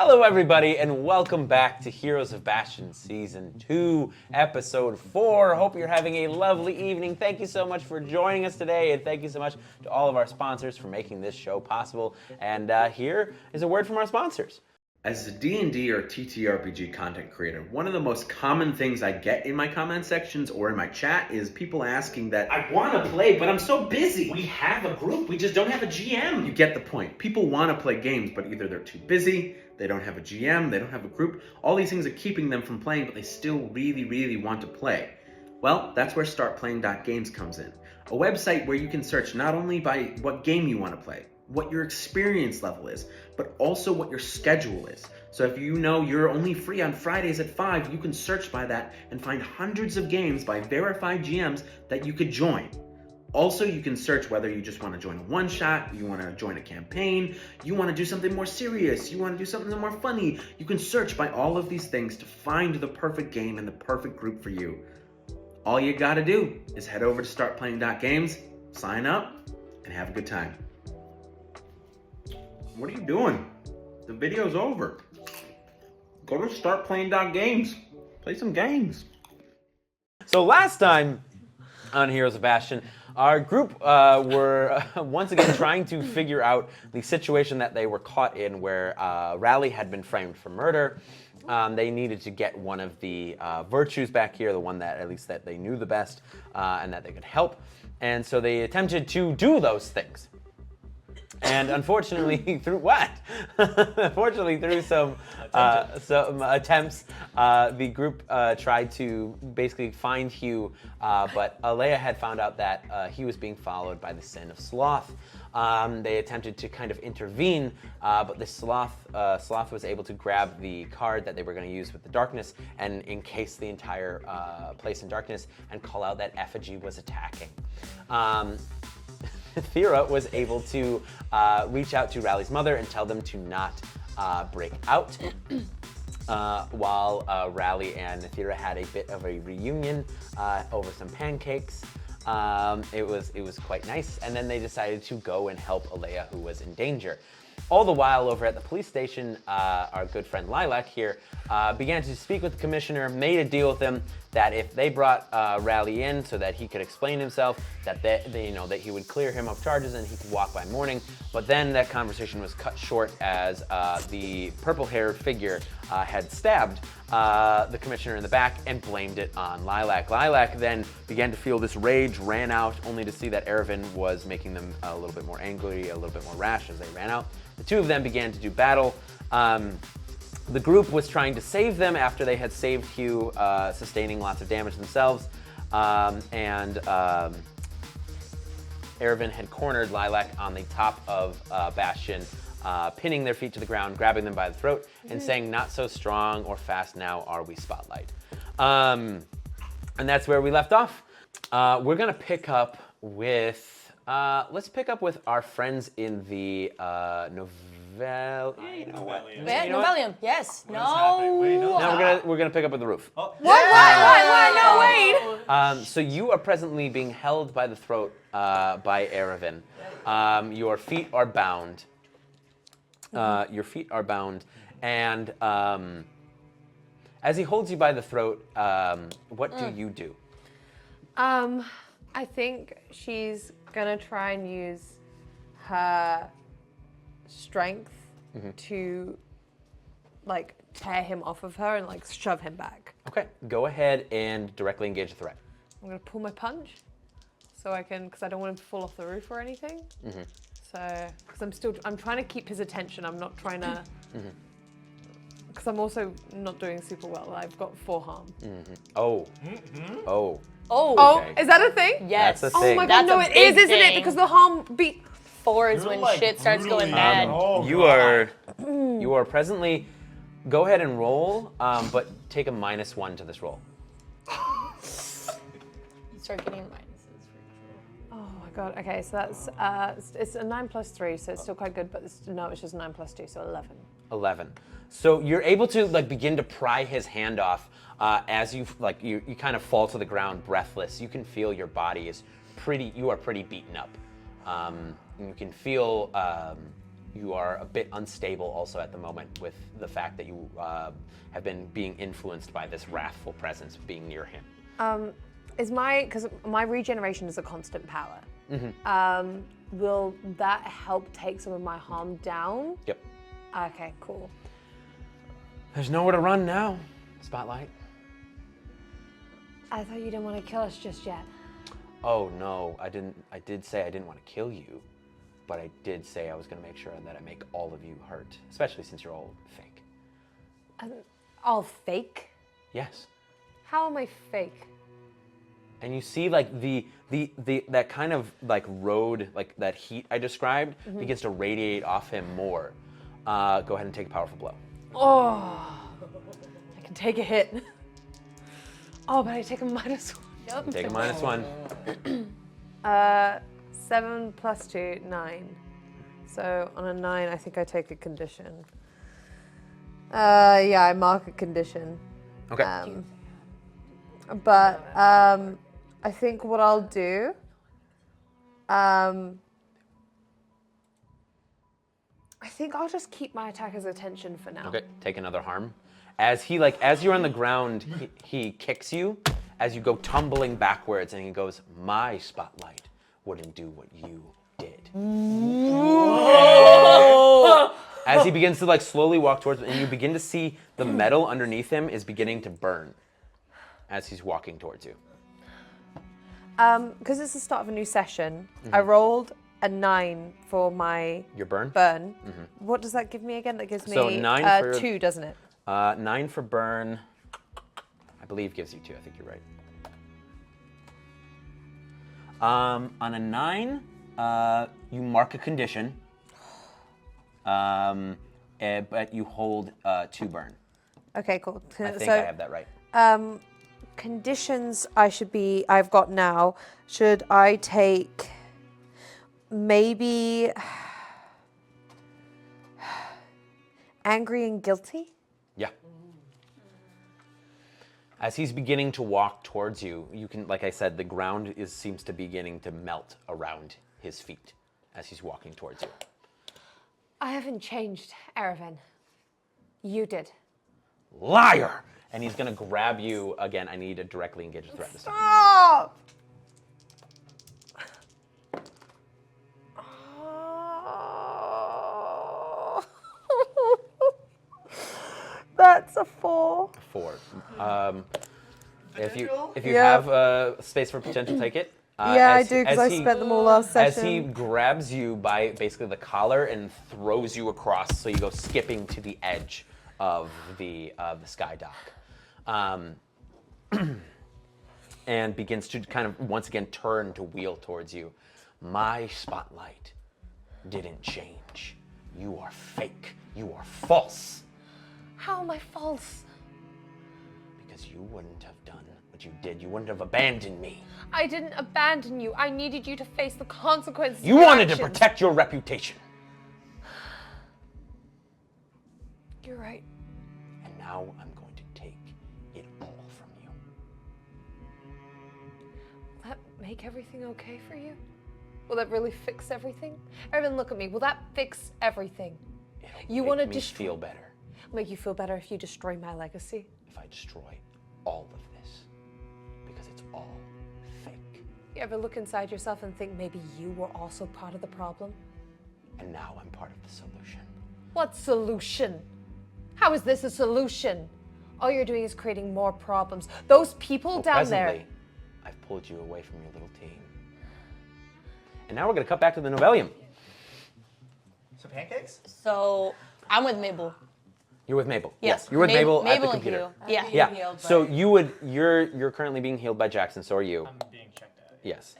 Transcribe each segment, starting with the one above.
Hello everybody and welcome back to Heroes of Bastion Season 2, Episode 4. Hope you're having a lovely evening. Thank you so much for joining us today, and thank you so much to all of our sponsors for making this show possible. And here is a word from our sponsors. As a D&D or TTRPG content creator, one of the most common things I get in my comment sections or in my chat is people asking that, I want to play, but I'm so busy. We have a group, we just don't have a GM. You get the point. People want to play games, but either they're too busy, they don't have a GM, they don't have a group. All these things are keeping them from playing, but they still really want to play. Well, that's where StartPlaying.games comes in. A website where you can search not only by what game you want to play, what your experience level is, but also what your schedule is. So if you know you're only free on Fridays at 5, you can search by that and find hundreds of games by verified GMs that you could join. Also, you can search whether you just want to join a one-shot, you want to join a campaign, you want to do something more serious, you want to do something more funny. You can search by all of these things to find the perfect game and the perfect group for you. All you gotta do is head over to StartPlaying.games, sign up, and have a good time. What are you doing? The video's over. Go to StartPlaying.games. Play some games. So last time on Heroes of Bastion, our group were once again trying to figure out the situation that they were caught in where Raleigh had been framed for murder. They needed to get one of the virtues back here, the one that at least that they knew the best and that they could help. And so they attempted to do those things. And unfortunately, through what? Unfortunately, through some attempts, the group tried to basically find Hugh, but Alea had found out that he was being followed by the sin of sloth. They attempted to kind of intervene, but the sloth was able to grab the card that they were going to use with the darkness and encase the entire place in darkness and call out that effigy was attacking. Thera was able to reach out to Raleigh's mother and tell them to not break out, while Raleigh and Thera had a bit of a reunion over some pancakes. It was quite nice, and then they decided to go and help Alea, who was in danger. All the while, over at the police station, our good friend Lilac here began to speak with the commissioner, made a deal with him that if they brought Raleigh in so that he could explain himself, that that he would clear him of charges and he could walk by morning. But then that conversation was cut short as the purple-haired figure had stabbed the commissioner in the back and blamed it on Lilac. Lilac then began to feel this rage, ran out, only to see that Erevan was making them a little bit more angry, a little bit more rash as they ran out. The two of them began to do battle. The group was trying to save them after they had saved Hugh, sustaining lots of damage themselves. And Erevan had cornered Lilac on the top of Bastion, pinning their feet to the ground, grabbing them by the throat, and saying, "Not so strong or fast now are we, Spotlight." And that's where we left off. We're gonna pick up with, let's pick up with our friends in the Novelium, yes. Now we're gonna pick up with the roof. What? No, wait. So you are presently being held by the throat by Erevan. Your feet are bound. And as he holds you by the throat, what do you do? I think she's gonna try and use her strength to like tear him off of her and like shove him back. Okay, go ahead and directly engage the threat. I'm gonna pull my punch so I can, because I don't want him to fall off the roof or anything. So, because I'm trying to keep his attention. I'm not trying to, because I'm also not doing super well. I've got 4 harm. Oh, Okay. Is that a thing? Yes. That's a thing. Oh my god, no, it is, isn't it? Because the harm beat. 4 is when shit starts going bad. You are presently. Go ahead and roll, but take a -1 to this roll. Start getting minuses. Oh my god. Okay, so that's it's a 9 + 3, so it's still quite good. But it's just 9 + 2, so 11. 11. So you're able to begin to pry his hand off as you kind of fall to the ground, breathless. You can feel your body is you are pretty beaten up. You can feel you are a bit unstable also at the moment with the fact that you have been being influenced by this wrathful presence being near him. Because my regeneration is a constant power. Will that help take some of my harm down? Yep. Okay, cool. There's nowhere to run now, Spotlight. I thought you didn't want to kill us just yet. Oh no, I didn't. I did say I didn't want to kill you, but I did say I was going to make sure that I make all of you hurt, especially since you're all fake. All fake? Yes. How am I fake? And you see like the that kind of like road, like that heat I described begins to radiate off him more. Go ahead and take a powerful blow. Oh, I can take a hit. Oh, but I take a -1. Yep. Take a -1. 7 + 2, 9. So on a 9, I think I take a condition. Yeah, I mark a condition. Okay. But I think what I'll do, I think I'll just keep my attacker's attention for now. Okay. Take another harm. As you're on the ground, he kicks you as you go tumbling backwards, and he goes, "My spotlight wouldn't do what you did." As he begins to like slowly walk towards, and you begin to see the metal underneath him is beginning to burn as he's walking towards you. Because it's the start of a new session, I rolled a 9 for my Your burn? burn. What does that give me again? That gives me So 9 for 2, doesn't it? 9 for burn, I believe gives you 2. I think you're right. On a 9, you mark a condition, but you hold 2 burn. Okay, cool. I think I have that right. Conditions I've got now. Should I take maybe angry and guilty? Yeah. As he's beginning to walk towards you, you can, like I said, the ground seems to be beginning to melt around his feet as he's walking towards you. I haven't changed, Aravan. You did. Liar! And he's gonna grab you again. I need to directly engage a threat this time. Stop! That's a 4. 4. If you Yeah. have space for potential, take it. Yeah, I do, because I spent them all last As session. he grabs you by basically the collar and throws you across, so you go skipping to the edge of the sky dock, and begins to kind of once again turn to wheel towards you. My spotlight didn't change. You are fake. You are false. How am I false? Because you wouldn't have done what you did. You wouldn't have abandoned me. I didn't abandon you. I needed you to face the consequences. You of your wanted to actions. protect your reputation. You're right. And now I'm going to take it all from you. Will that make everything okay for you? Will that really fix everything? Evan, look at me. Will that fix everything? You want to Make me feel better Make you feel better if you destroy my legacy? if I destroy all of this. Because it's all fake. You ever look inside yourself and think maybe you were also part of the problem? And now I'm part of the solution. What solution? How is this a solution? All you're doing is creating more problems. Those people down there. Presently, I've pulled you away from your little team. And now we're going to cut back to the Novellium. So pancakes? So I'm with Mabel. You're with Mabel. Yes. You're with Mabel at the and computer. Hugh. Yeah. Yeah. Healed So by- you're currently being healed by Jackson. So are you. I'm being checked out. Yes.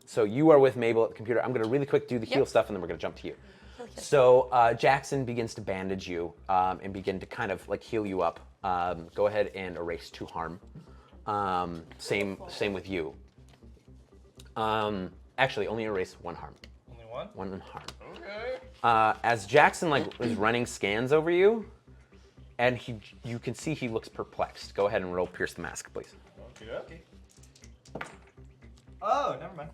So you are with Mabel at the computer. I'm going to really quick do the heal stuff, and then we're going to jump to you. So Jackson begins to bandage you and begin to kind of like heal you up. Go ahead and erase 2 harm. Same with you. Actually, only erase 1 harm. Only one? 1 harm. Okay. As Jackson is running scans over you, and you can see he looks perplexed. Go ahead and roll Pierce the Mask, please. Okay. Oh, never mind.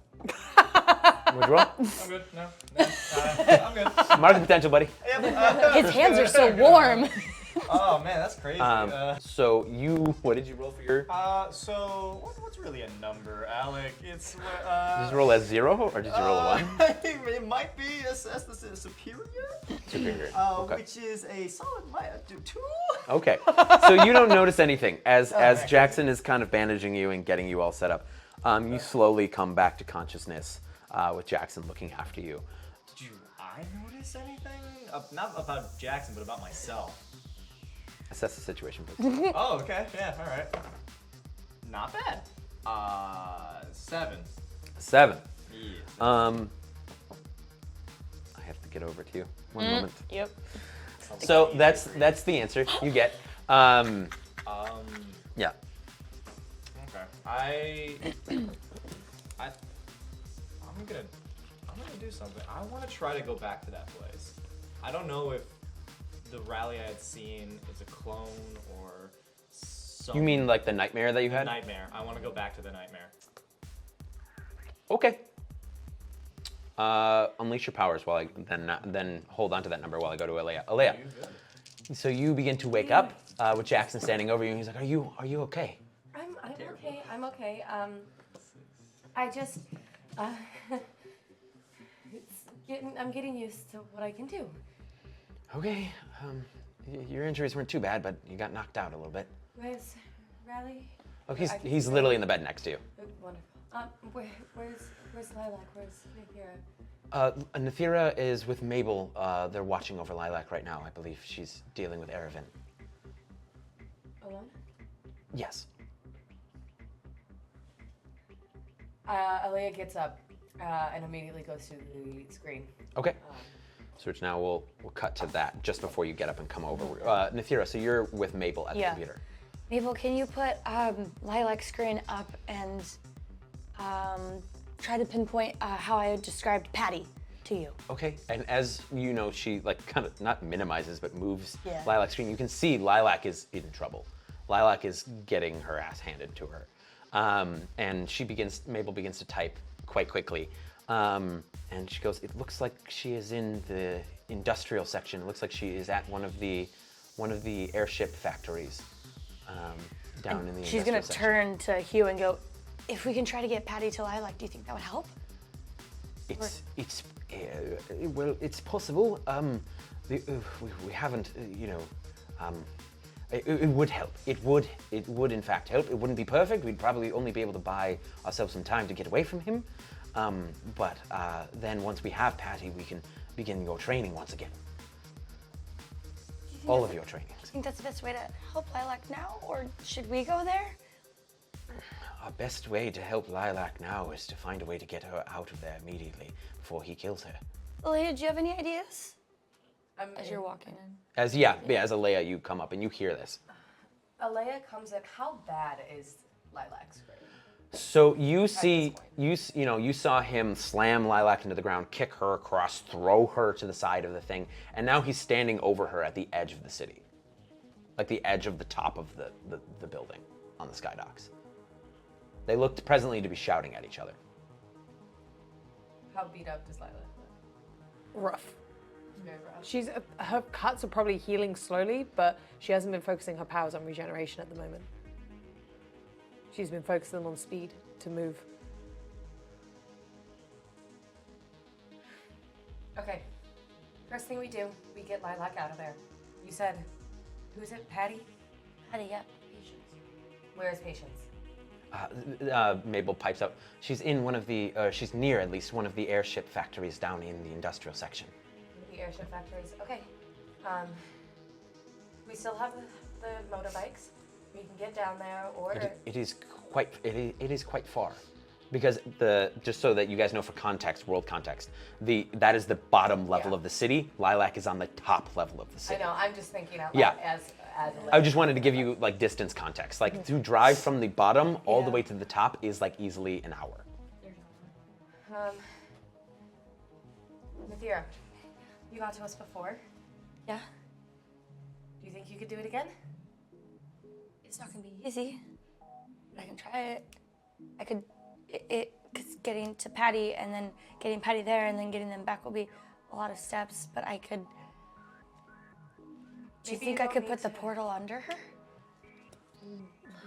Would you roll? I'm good. No. I'm good. Mark the potential, buddy. His hands are so warm. Oh man, that's crazy. So what did you roll for your? So what's really a number, Alec? It's Did you roll a 0 or did you roll a 1? It might be as the superior. Superior. Okay. Which is a solid 2. Okay. So you don't notice anything as Jackson is kind of bandaging you and getting you all set up. You slowly come back to consciousness with Jackson looking after you. Do I notice anything? Not about Jackson, but about myself. Assess the situation, please. Oh, okay. Yeah, all right. Not bad. 7. 7. Yeah. I have to get over to you. One moment. Yep. So that's the answer you get. Yeah. Okay. I'm gonna do something. I want to try to go back to that place. I don't know if the rally I had seen is a clone or some. You mean like the nightmare that you had? Nightmare. I want to go back to the nightmare. Okay. Unleash your powers while then hold on to that number while I go to Alea. Alea. So you begin to wake up with Jackson standing over you, and he's like, "Are you okay?" I'm okay. I'm okay. I just I'm getting used to what I can do. Okay. Your injuries weren't too bad, but you got knocked out a little bit. Where's Riley? Oh, he's literally in the bed next to you. Wonderful. Where's Lilac? Where's Nathira? Nathira is with Mabel. They're watching over Lilac right now. I believe she's dealing with Erevan. Alone? Yes. Alea gets up and immediately goes to the screen. Okay. So now we'll cut to that just before you get up and come over. Nathira, so you're with Mabel at the computer. Mabel, can you put Lilac's screen up and try to pinpoint how I described Patty to you? Okay, and as you know, she like kind of not minimizes but moves Yeah. Lilac's screen. You can see Lilac is in trouble. Lilac is getting her ass handed to her, and Mabel begins to type quite quickly. And she goes, "It looks like she is in the industrial section. It looks like she is at one of the airship factories down in the She's industrial gonna section." turn to Hugh and go, "If we can try to get Patty to Lilac, do you think that would help?" Well, it's possible. We haven't, It would help. It would in fact help. It wouldn't be perfect. We'd probably only be able to buy ourselves some time to get away from him. But then once we have Patty, we can begin your training once again. All of your trainings. Do you think that's the best way to help Lilac now, or should we go there? Our best way to help Lilac now is to find a way to get her out of there immediately before he kills her. Leia, do you have any ideas? As you're walking in. As Alea, you come up and you hear this. Alea comes in. How bad is Lilac's screen? So you see, you saw him slam Lilac into the ground, kick her across, throw her to the side of the thing, and now he's standing over her at the edge of the city, like the edge of the top of the building on the sky docks. They looked presently to be shouting at each other. How beat up does Lilac look? Rough. Very rough. Her cuts are probably healing slowly, but she hasn't been focusing her powers on regeneration at the moment. She's been focusing them on speed to move. Okay. First thing we do, we get Lilac out of there. You said, who's it? Patty? Patty, yeah. Patience. Where's Patience? Mabel pipes up. She's in she's near at least one of the airship factories down in the industrial section. The airship factories. Okay. We still have the motorbikes. We can get down there, or It is quite far, because just so that you guys know for context, world context, that is the bottom level of the city. Lilac is on the top level of the I city. know. I'm just thinking out Yeah. loud as I just wanted to give you like distance context. Like to drive from the bottom all the way to the top is like easily an hour. Nathira, you got to us before. Yeah. Do you think you could do it again? It's not gonna be easy, but I can try it. I could, because getting to Patty and then getting Patty there and then getting them back will be a lot of steps, but I could. Do you Maybe think you I don't could need put the to- portal under her?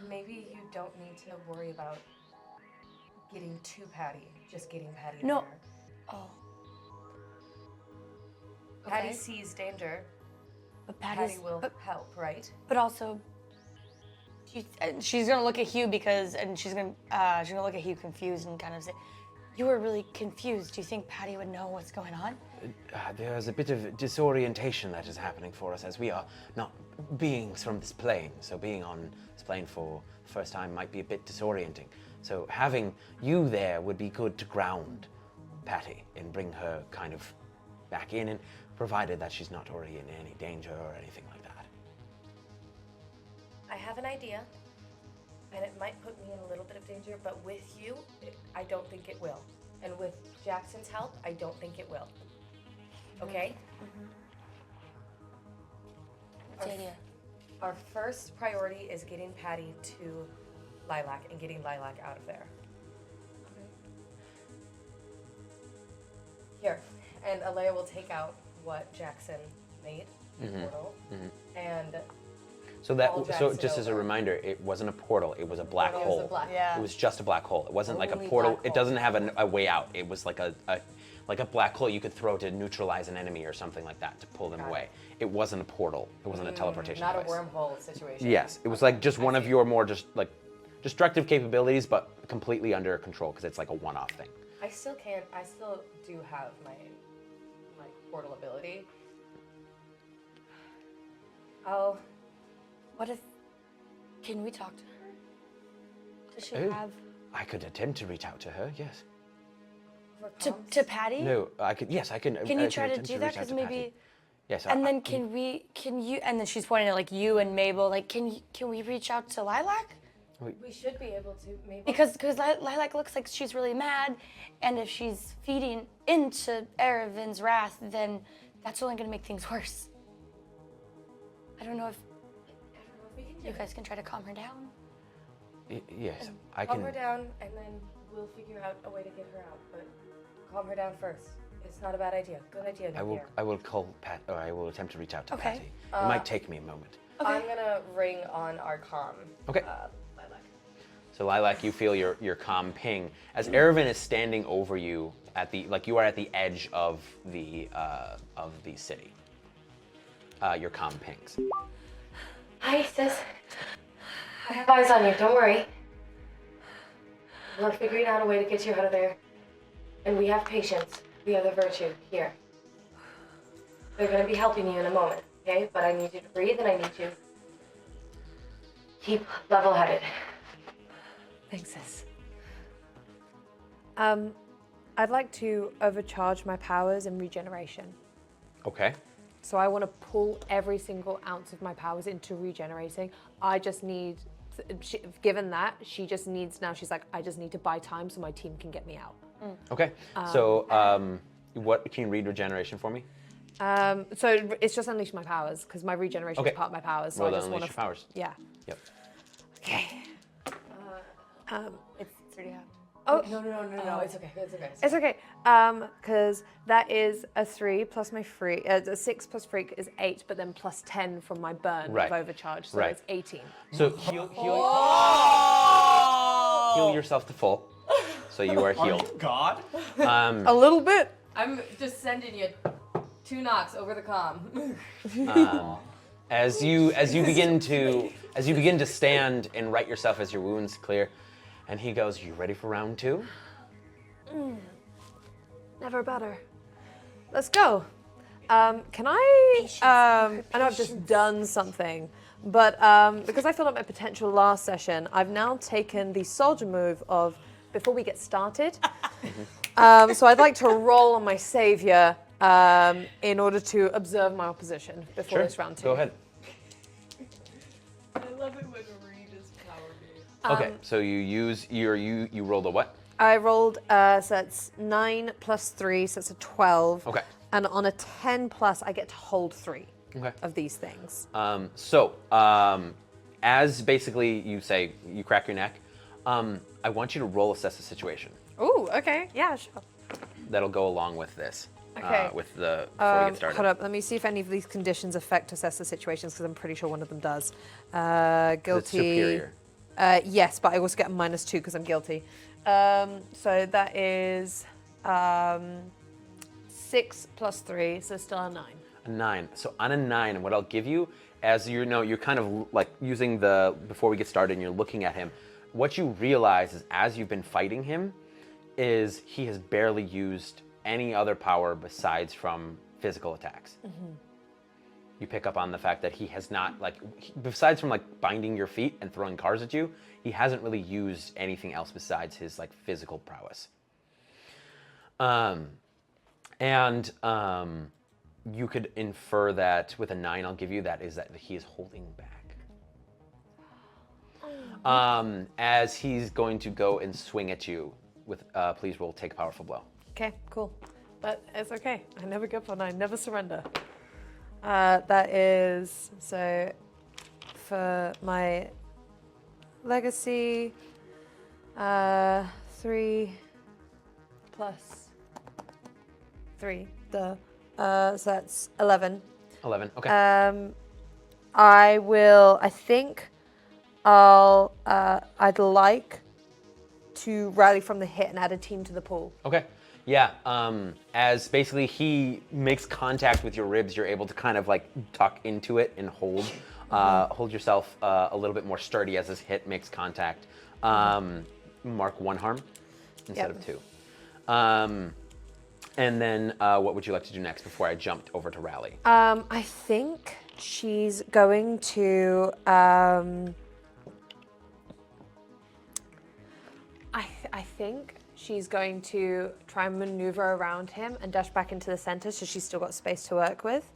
Maybe you don't need to worry about getting to Patty, just getting Patty No. there. Oh. Patty Okay. sees danger. But Patty will help, right? But also, she's gonna look at Hugh she's gonna look at Hugh confused and kind of say, "You were really confused. Do you think Patty would know what's going on?" There's a bit of disorientation that is happening for us as we are not beings from this plane. So being on this plane for the first time might be a bit disorienting. So having you there would be good to ground Patty and bring her kind of back in, and provided that she's not already in any danger or anything like that. I have an idea, and it might put me in a little bit of danger, but with you, I don't think it will. And with Jackson's help, I don't think it will. Okay? What's the idea? Our first priority is getting Patty to Lilac and getting Lilac out of there. Here, and Alea will take out what Jackson made, the portal, and So that, All so Jackson just as a over. reminder, it wasn't a portal, it was a black It was hole. a black- Yeah. It was just a black hole. It wasn't like a Only portal. black It hole. doesn't have a way out. It was like a black hole you could throw to neutralize an enemy or something like that to pull them Got away. It wasn't a portal. It wasn't a teleportation not device. a wormhole situation. Yes, it was like just one of your more just like destructive capabilities, but completely under control because it's like a one-off thing. I still do have my portal ability. What if? Can we talk to her? Does she Oh. have I could attempt to reach out to her. Yes. For to comms? Patty? No, I could. Yes, I can. Can I you try to attempt do that? reach out Because to maybe. Patty. Yes. And then can you? And then she's pointing at like you and Mabel. Like, can we reach out to Lilac? We should be able to, maybe. Because Lilac looks like she's really mad, and if she's feeding into Eravin's wrath, then that's only gonna make things worse. I don't know if you guys can try to calm her down. Yes, I Calm can. her down, and then we'll figure out a way to get her out. But calm her down first. It's not a bad idea. Good idea, Napier. I will call Pat, or I will attempt to reach out to Okay. Patty. It might take me a moment. I'm gonna ring on our comm. Okay. Lilac. So Lilac, you feel your calm ping as Ervin is standing over you at the you are at the edge of the city. Your comm pings. Hi, sis. I have eyes on you. Don't worry. We're figuring out a way to get you out of there. And we have patience. We have the virtue here. They're gonna be helping you in a moment, okay? But I need you to breathe and I need you to keep level-headed. Thanks, sis. I'd like to overcharge my powers in regeneration. Okay. So I want to pull every single ounce of my powers into regenerating. I just need, given that, she just needs, now she's like, I just need to buy time so my team can get me out. Okay. So what can you read regeneration for me? So it's just unleash my powers because my regeneration Okay. is part of my powers. So Roll I to just want unleash to. your powers. Yeah. Yep. Okay. It's already happened. Oh No, it's okay. It's okay. it's okay. Because that is a 3 plus my freak. A 6 plus freak is 8, but then plus 10 from my burn Right. of overcharge, so Right. it's 18. So heal yourself to full. So you are healed. God? A little bit. I'm just sending you 2 knocks over the comm. As you begin to stand and right yourself as your wounds clear, and he goes, "You ready for round 2?" Never better. Let's go. Can I? I know I've just done something, but because I filled up my potential last session, I've now taken the soldier move of before we get started. So I'd like to roll on my savior in order to observe my opposition before this round 2. Go ahead. I love it when Reed is power game. Okay. So you rolled a what? I rolled so that's 9 plus 3, so it's a 12. Okay. And on a 10 plus, I get to hold 3 Okay. of these things. As basically you say, you crack your neck, I want you to roll assess the situation. Ooh, okay. Yeah, sure. That'll go along with this. Okay. with the before we get started. Hold up. Let me see if any of these conditions affect assessor situations because I'm pretty sure one of them does. 'Cause Guilty. it's superior. Yes, but I also get a -2 because I'm guilty. So that is 6 + 3, so still a 9. A 9. So on a 9, and what I'll give you, as you know, you're kind of like using the, before we get started and you're looking at him, what you realize is as you've been fighting him, is he has barely used any other power besides from physical attacks. You pick up on the fact that he has not, like, besides from like binding your feet and throwing cars at you, he hasn't really used anything else besides his like physical prowess. You could infer that with a 9 I'll give you, that is that he is holding back. As he's going to go and swing at you with, please roll take a powerful blow. Okay, cool. But it's okay. I never give up. I never surrender. That is, so for my legacy, 3 plus 3. So that's 11. 11, okay. I'd like to rally from the hit and add a team to the pool. Okay. Yeah. As basically he makes contact with your ribs, you're able to kind of like tuck into it and hold yourself a little bit more sturdy as this hit makes contact. Mark 1 harm instead of 2. And then what would you like to do next before I jumped over to rally? I think she's going to. I think she's going to try and maneuver around him and dash back into the center, so she's still got space to work with.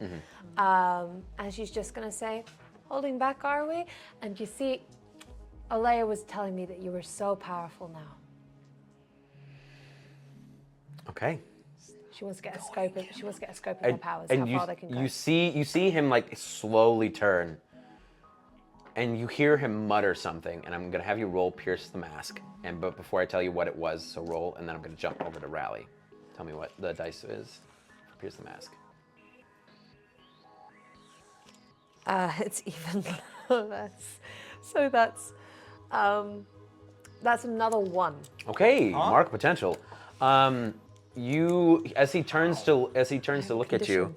And she's just going to say, "Holding back, are we?" And you see, Alea was telling me that you were so powerful now. Okay. She wants to get a scope of her powers. And how far they can go. you see him like slowly turn, and you hear him mutter something. And I'm gonna have you roll pierce the mask. But before I tell you what it was, so roll, and then I'm gonna jump over to rally. Tell me what the dice is for pierce the mask. It's even less. So that's another 1. Okay, mark potential. As he turns to look at you,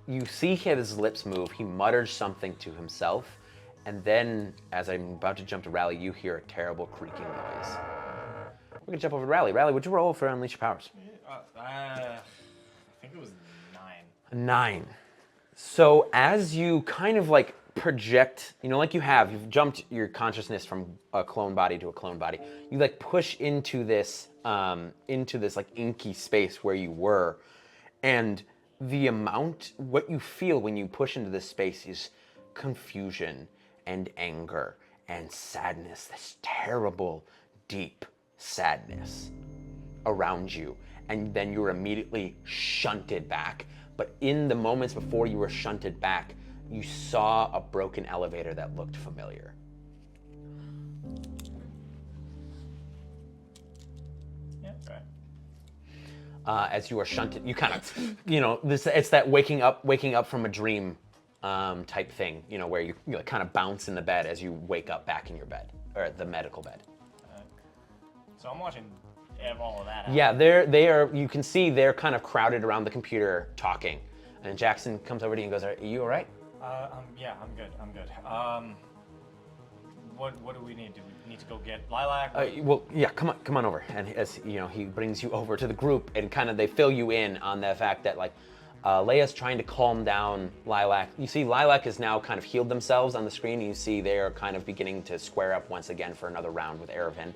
you see his lips move. He mutters something to himself, and then as I'm about to jump to rally, you hear a terrible creaking noise. We're gonna jump over to rally. Rally, would you roll for unleash your powers? I think it was 9. A 9. So as you kind of like project, like you've jumped your consciousness from a clone body to a clone body. You like push into this like inky space where you were, and what you feel when you push into this space is confusion and anger and sadness. This terrible, deep sadness around you, and then you're immediately shunted back. But in the moments before you were shunted back, you saw a broken elevator that looked familiar. Yeah, right. As you are shunted, you kind of, it's that waking up from a dream type thing, where you like kind of bounce in the bed as you wake up back in your bed, or the medical bed. So I'm watching all of that. Yeah, you can see they're kind of crowded around the computer talking. And Jackson comes over to you and goes, "Are you all right?" Yeah, I'm good. What do we need? Do we need to go get Lilac? Well, yeah, come on over. And as he brings you over to the group, and kind of they fill you in on the fact that like Leia's trying to calm down Lilac. You see Lilac has now kind of healed themselves on the screen. And you see they are kind of beginning to square up once again for another round with Erevan.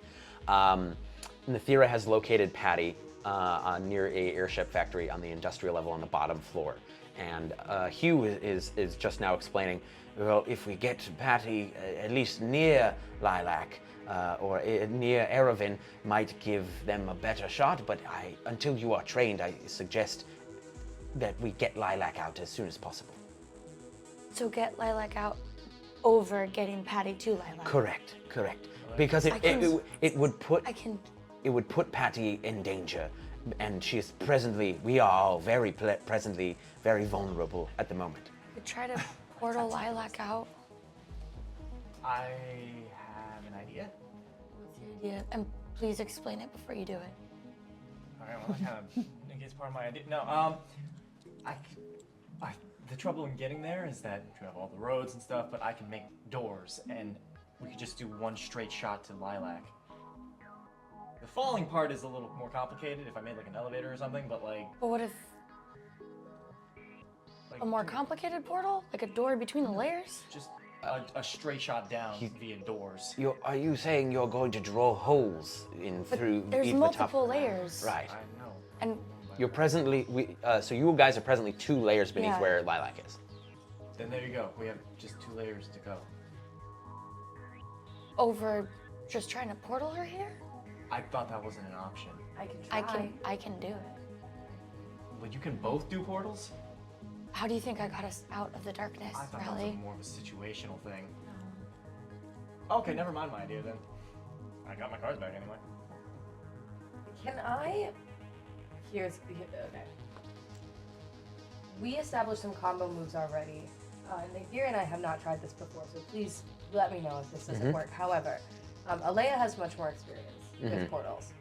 Nathira has located Patty near a airship factory on the industrial level on the bottom floor. And Hugh is just now explaining, well, if we get Patty at least near Lilac or near Erevan, might give them a better shot. But until you are trained, I suggest that we get Lilac out as soon as possible. So get Lilac out over getting Patty to Lilac. Correct. Because it would put Patty in danger, and we are all presently very vulnerable at the moment. We try to portal Lilac out. I have an idea. What's the idea? And please explain it before you do it. All right, well, that kind of negates part of my idea. No, the trouble in getting there is that you have all the roads and stuff, but I can make doors, and we could just do one straight shot to Lilac. The falling part is a little more complicated if I made like an elevator or something, but like... But what if like a more complicated portal? Like a door between the layers? Just a straight shot down via doors. Are you saying you're going to draw holes But through there's either multiple top? layers. Right. I know. And You're presently, so you guys are presently 2 layers beneath Yeah. where Lilac is. Then there you go. We have just 2 layers to go. over just trying to portal her here? I thought that wasn't an option. I can try. I can do it. Well, you can both do portals? How do you think I got us out of the darkness, I thought that Riley? was more of a situational thing. Okay, never mind my idea then. I got my cards back anyway. Can I? Okay. We established some combo moves already. Nadir and I have not tried this before, so please let me know if this doesn't work. However, Alea has much more experience with portals.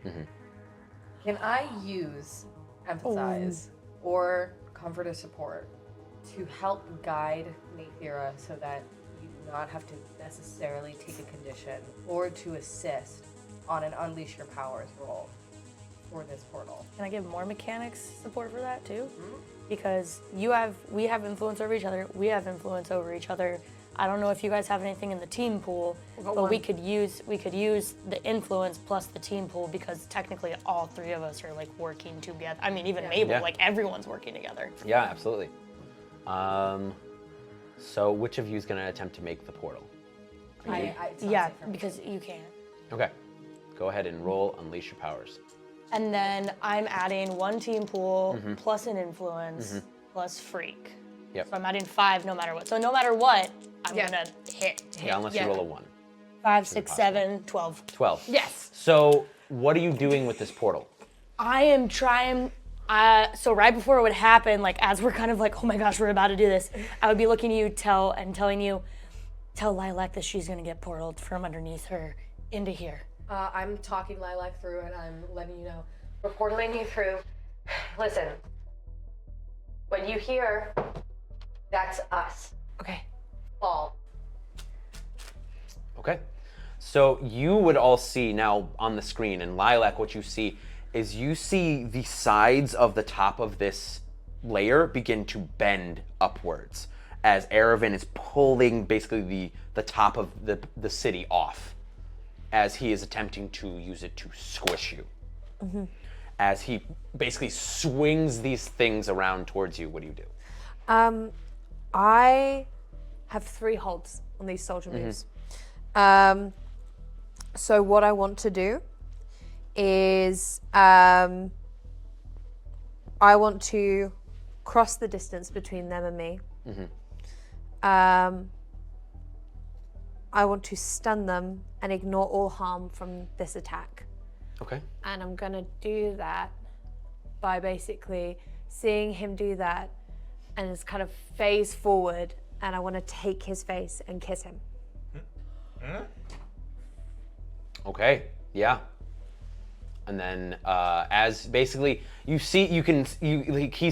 Can I use empathize or comfort or support to help guide Nathira so that you do not have to necessarily take a condition, or to assist on an unleash your powers roll for this portal? Can I give more mechanics support for that too? Because we have influence over each other. We have influence over each other. I don't know if you guys have anything in the team pool, but we could use the influence plus the team pool, because technically all 3 of us are like working together. I mean, even Mabel, Yeah. like everyone's working together. Yeah, absolutely. So which of you is going to attempt to make the portal? It's not Yeah, safe for me. because you can't. Okay. Go ahead and roll Unleash Your Powers. And then I'm adding 1 team pool plus an influence plus freak. Yep. So I'm adding 5 no matter what. So no matter what, I'm gonna hit. Yeah, unless you roll a 1. 5, 6, 7, 12. 12. Yes. So what are you doing with this portal? I am trying. So right before it would happen, like as we're kind of like, oh my gosh, we're about to do this, I would be looking at you, telling you, tell Lilac that she's gonna get portaled from underneath her into here. I'm talking Lilac through, and I'm letting you know. We're portaling you through. Listen, when you hear, that's us. Okay. Fall. Okay. So you would all see now on the screen, and Lilac, what you see is the sides of the top of this layer begin to bend upwards as Erevan is pulling basically the top of the city off, as he is attempting to use it to squish you. As he basically swings these things around towards you, what do you do? I have 3 holds on these soldier moves. So what I want to do is I want to cross the distance between them and me. I want to stun them and ignore all harm from this attack. Okay. And I'm gonna do that by basically seeing him do that and just kind of phase forward, and I want to take his face and kiss him. Okay, yeah. And then as basically he's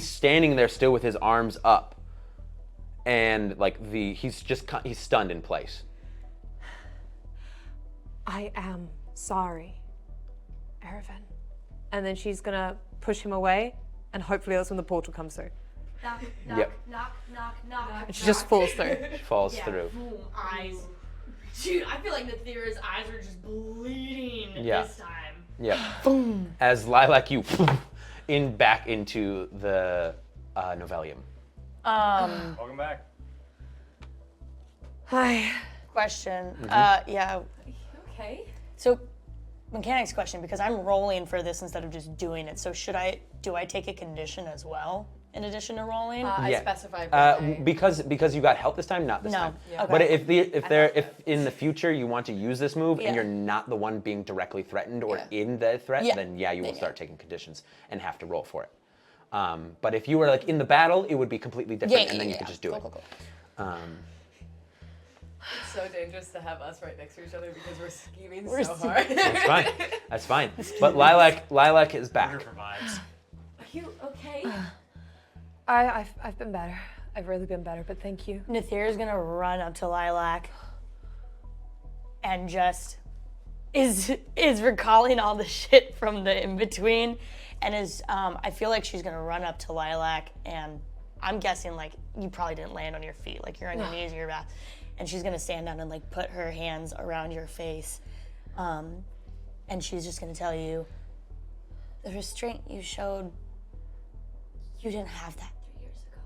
standing there still with his arms up, and like he's stunned in place. I am sorry, Erevan. And then she's gonna push him away, and hopefully that's when the portal comes through. Knock, Yep. knock, knock, knock. And she just falls through. Falls through. Boom, eyes. Dude, I feel like Nathira's eyes are just bleeding Yeah. this time. Yeah. As Lilac, you back into the Novellium. Welcome back. Hi. Question. Mm-hmm. Yeah. Okay. So, mechanics question, because I'm rolling for this instead of just doing it. So do I take a condition as well in addition to rolling? I specified. Because you got help this time, not this No. time. Yeah. But Okay. if in the future you want to use this move Yeah. and you're not the one being directly threatened or Yeah. in the threat, Yeah. then you will Then start taking conditions and have to roll for it. But if you were like in the battle, it would be completely different, and then you could just do it. Cool. It's so dangerous to have us right next to each other because we're scheming We're so hard. That's fine. That's fine. But Lilac is back. For vibes. Are you okay? I've been better. I've really been better, but thank you. Nathir is gonna run up to Lilac and just is recalling all the shit from the in between, and I feel like she's gonna run up to Lilac, and I'm guessing like you probably didn't land on your feet, like you're on your knees in your bath, and she's gonna stand down and like put her hands around your face, and she's just gonna tell you the restraint you showed. You didn't have that 3 years ago.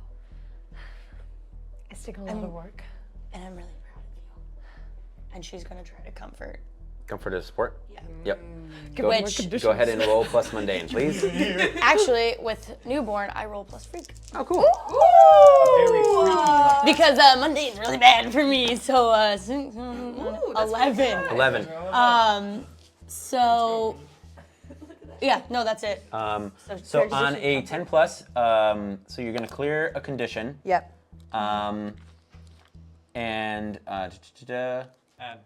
It's taken a lot of work. And I'm really proud of you. And she's gonna try to comfort. Comfort and support? Yeah. Yep. Which, Go ahead and roll plus mundane, please. actually, with newborn, I roll plus freak. Oh, cool. Because mundane's really bad for me, so 11. 11. So, yeah, no, that's it. So on a 10 plus, so you're gonna clear a condition. Yep. And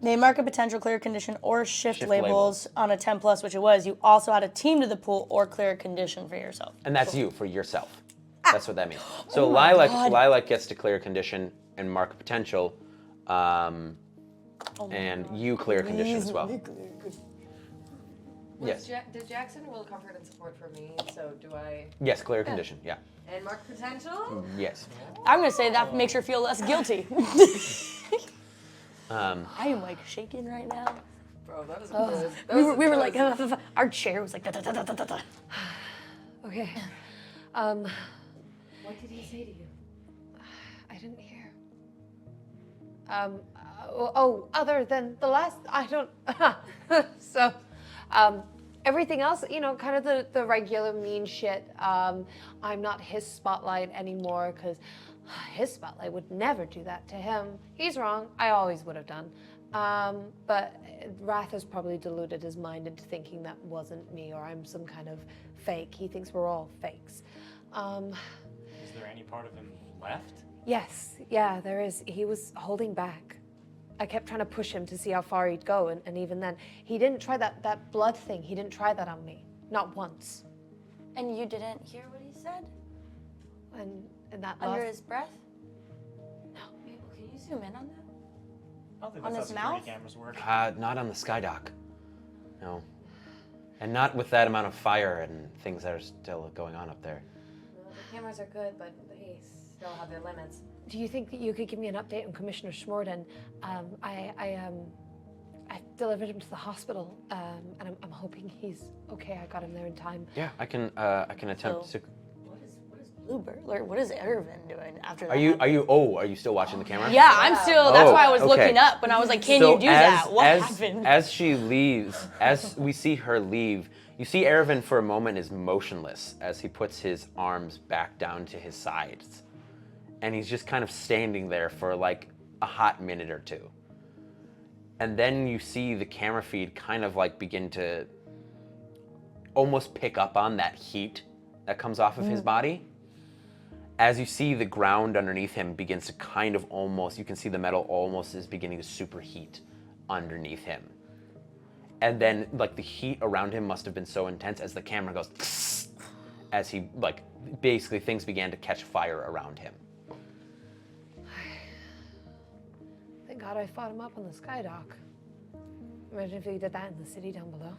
They mark a potential clear condition or shift Shift labels on a 10 plus, which it was. You also add a team to the pool or clear a condition for yourself. and that's you for yourself. That's what that means. So Lilac gets to clear a condition and mark a potential, and you clear a condition as well. Yes. Did Jackson roll comfort and support for me? So do I? Yes, clear a condition. Yeah. And mark potential? Yes. I'm gonna say that makes her feel less guilty. I am like shaking right now. Bro, that is We were like, our chair was like, da, da, da, da, da, da. Okay. What did he say to you? I didn't hear. Other than the last, I don't. So, everything else, kind of the regular mean shit. I'm not his spotlight anymore because his spotlight would never do that to him. He's wrong. I always would have done. But Wrath has probably deluded his mind into thinking that wasn't me or I'm some kind of fake. He thinks we're all fakes. Is there any part of him left? Yes, yeah, there is. He was holding back. I kept trying to push him to see how far he'd go, and even then, he didn't try that blood thing. He didn't try that on me. Not once. And you didn't hear what he said? And that Under last- his breath? No. Mabel, can you zoom in on that? I don't think On that's his how mouth? security cameras work. Not on the skydock. No. And not with that amount of fire and things that are still going on up there. Well, the cameras are good, but they still have their limits. Do you think that you could give me an update on Commissioner Schmorden? I delivered him to the hospital, and I'm hoping he's okay. I got him there in time. Yeah, I can attempt So- to. What is Bluebird? Like, what is Ervin doing after that? Are you still watching the camera? Yeah, I'm still. That's why I was okay. looking up, and I was like, "Can So you do that? What happened?" As she leaves, as we see her leave, you see Ervin for a moment is motionless as he puts his arms back down to his sides. And he's just kind of standing there for like a hot minute or two. And then you see the camera feed kind of like begin to almost pick up on that heat that comes off of his body. As you see the ground underneath him begins to kind of almost, you can see the metal almost is beginning to superheat underneath him. And then like the heat around him must have been so intense as the camera goes as he like basically things began to catch fire around him. Thank God I fought him up on the skydock. Imagine if he did that in the city down below.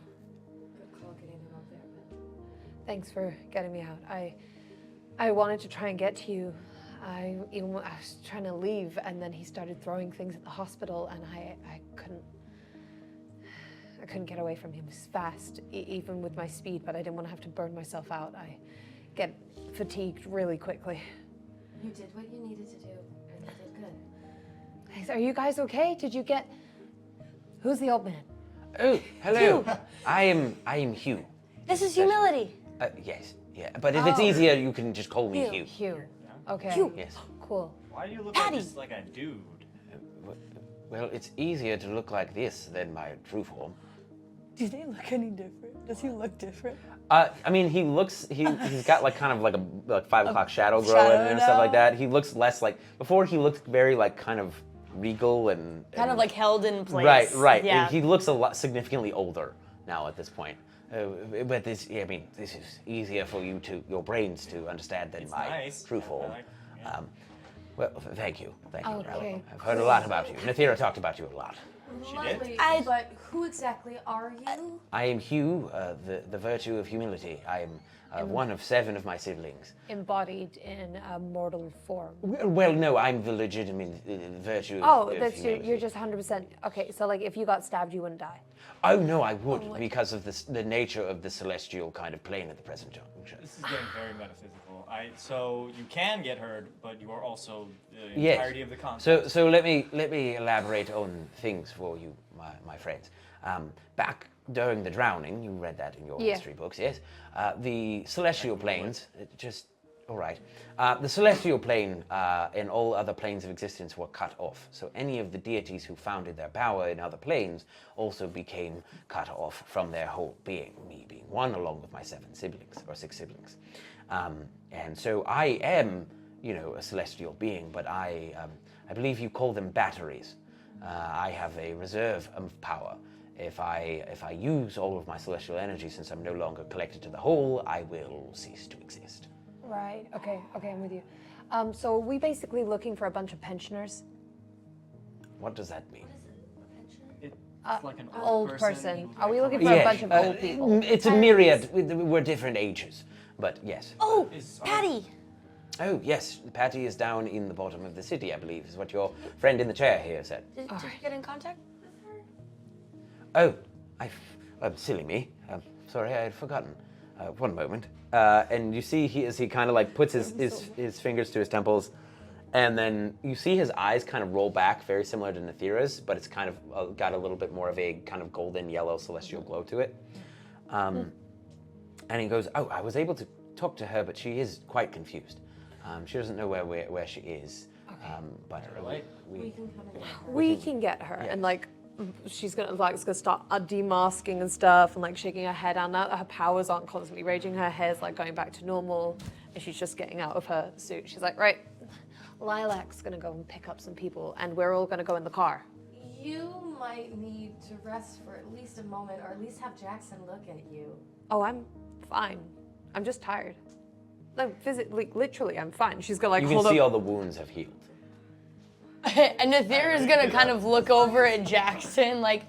Good call getting them up there, but Thanks for getting me out. I wanted to try and get to you. I was trying to leave, and then he started throwing things at the hospital, and I couldn't get away from him. He was fast, even with my speed, but I didn't want to have to burn myself out. I get fatigued really quickly. you did what you needed to do, and you did good. Thanks. Are you guys okay? Did you get... Who's the old man? Oh, hello. I am Hugh. This is humility. Yes. Yeah, but if it's easier, you can just call me Hugh. Hugh. Okay. Hugh. Yes. Cool. Why do you look Patty. like just like a dude? Well, it's easier to look like this than my true form. Do they look any different? Does he look different? I mean, he's got like kind of like a 5 o'clock shadow growing shadow and stuff like now? that. He looks less like before. He looked very like kind of regal and Kind of like held in place. right. Yeah. And he looks a lot significantly older now at this point. But this is easier for your brains to understand than my nice. true form. I like- yeah. Well, thank you, Riley. Okay. I've heard a lot about you. Nathira talked about you a lot. She did? But who exactly are you? I am Hugh, the virtue of humility. I am one of 7 of my siblings. Embodied in a mortal form. Well, no, I'm the legitimate virtue of Oh, of that's you. humility. You're just 100%. Okay, so like if you got stabbed, you wouldn't die. Oh, no, I would, because of the nature of the celestial kind of plane at the present juncture. This is getting very metaphysical. So you can get hurt, but you are also the Yes. entirety of the concept. So let me elaborate on things for you, my friends. Back during the drowning, you read that in your Yeah. history books, yes? The celestial planes, all right. The celestial plane and all other planes of existence were cut off. So any of the deities who founded their power in other planes also became cut off from their whole being, me being one, along with my 7 siblings, or 6 siblings. And so I am, a celestial being, but I believe you call them batteries. I have a reserve of power. If I use all of my celestial energy, since I'm no longer connected to the whole, I will cease to exist. Right. Okay, I'm with you. So are we basically looking for a bunch of pensioners? What does that mean? It's like an Old person. Are we looking for a bunch of old people? It's a myriad. We're different ages, but yes. Oh, Patty. Oh, yes. Patty is down in the bottom of the city, I believe, is what your friend in the chair here said. Did you get in contact with her? Oh, silly me. Sorry, I had forgotten. One moment. And you see he kind of like puts his fingers to his temples, and then you see his eyes kind of roll back, very similar to Nathira's, but it's kind of got a little bit more of a kind of golden yellow celestial glow to it. And he goes, "Oh, I was able to talk to her, but she is quite confused. She doesn't know where she is. But We can get her, and like she's gonna start demasking and stuff, and like shaking her head. And her powers aren't constantly raging. Her hair's like going back to normal, and she's just getting out of her suit. She's like, right, Lilac's gonna go and pick up some people, and we're all gonna go in the car. You might need to rest for at least a moment, or at least have Jackson look at you. Oh, I'm fine. I'm just tired. No, physically, literally, I'm fine. She's gonna like you hold can see up. all the wounds have healed. And Nathira's gonna kind of look over at Jackson like,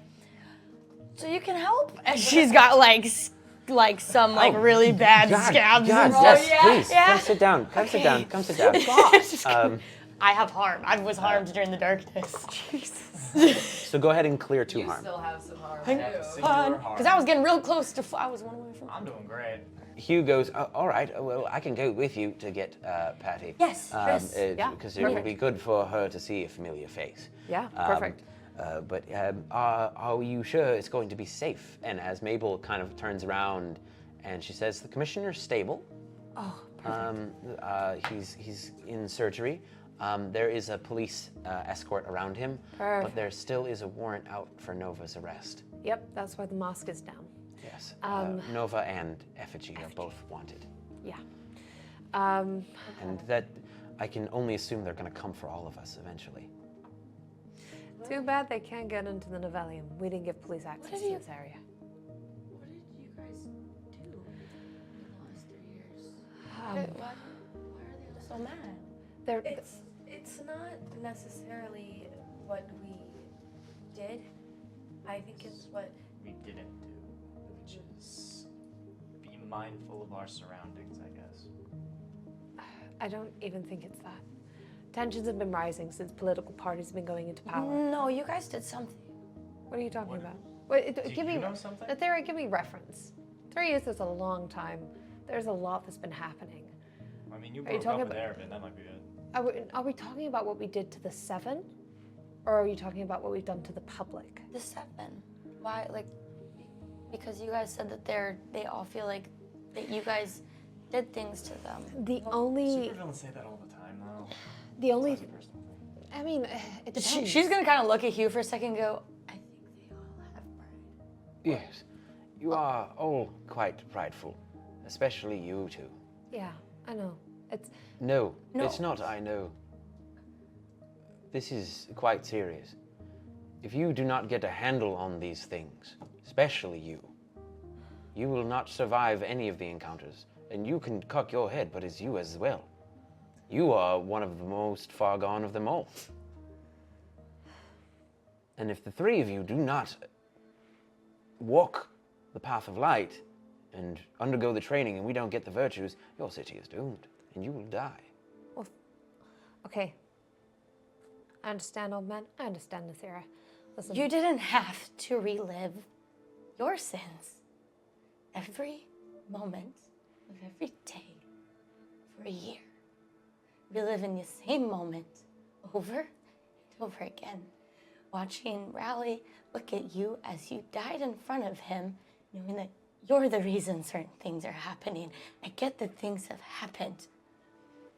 so you can help? And she's got like some really bad scabs. God, and yes, yeah, please. yeah. Come sit down. Come sit down. Come sit down. I have harm. I was harmed during the darkness. So go ahead and clear 2 harm. Still have some harm. Because I was getting real close to. I was one away from. I'm doing great. Hugh goes, all right, well, I can go with you to get Patty. Yes, yes. Because it will be good for her to see a familiar face. Yeah, perfect. But are you sure it's going to be safe? And as Mabel kind of turns around and she says, the commissioner's stable. Oh, perfect. He's in surgery. There is a police escort around him, but there still is a warrant out for Nova's arrest. Yep, that's why the mask is down. Yes, Nova and Effigy are both wanted. Yeah. And that, I can only assume they're going to come for all of us eventually. Too bad they can't get into the Novelium. We didn't give police access to this area. What did you guys do in the last 3 years? Why are they so mad? It's not necessarily what we did. I think it's what We didn't do, which is be mindful of our surroundings, I guess. I don't even think it's that. Tensions have been rising since political parties have been going into power. No, you guys did something. What are you talking about? Wait, Do give you me know something? the theory. Give me reference. 3 years is a long time. There's a lot that's been happening. I mean, you Are you broke talking up with about- Arabin, that might be good. Are we talking about what we did to the 7, or are you talking about what we've done to the public? The 7. Why? Like, because you guys said that they all feel like that you guys did things to them. The only, Supervillains say that all the time, though. the only, It's like a personal thing. I mean, it depends. She's gonna kind of look at Hugh for a second and go, I think they all have pride. Yes, you are all quite prideful, especially you two. Yeah, I know. It's, No, No. it's not, I know. This is quite serious. If you do not get a handle on these things, especially you will not survive any of the encounters. And you can cock your head, but it's you as well. You are one of the most far gone of them all. And if the three of you do not walk the path of light and undergo the training and we don't get the virtues, your city is doomed and you will die. okay. I understand, old man. I understand, Nathira. Listen. You didn't have to relive your sins every moment of every day for a year. Reliving the same moment over and over again. Watching Raleigh look at you as you died in front of him, knowing that you're the reason certain things are happening. I get that things have happened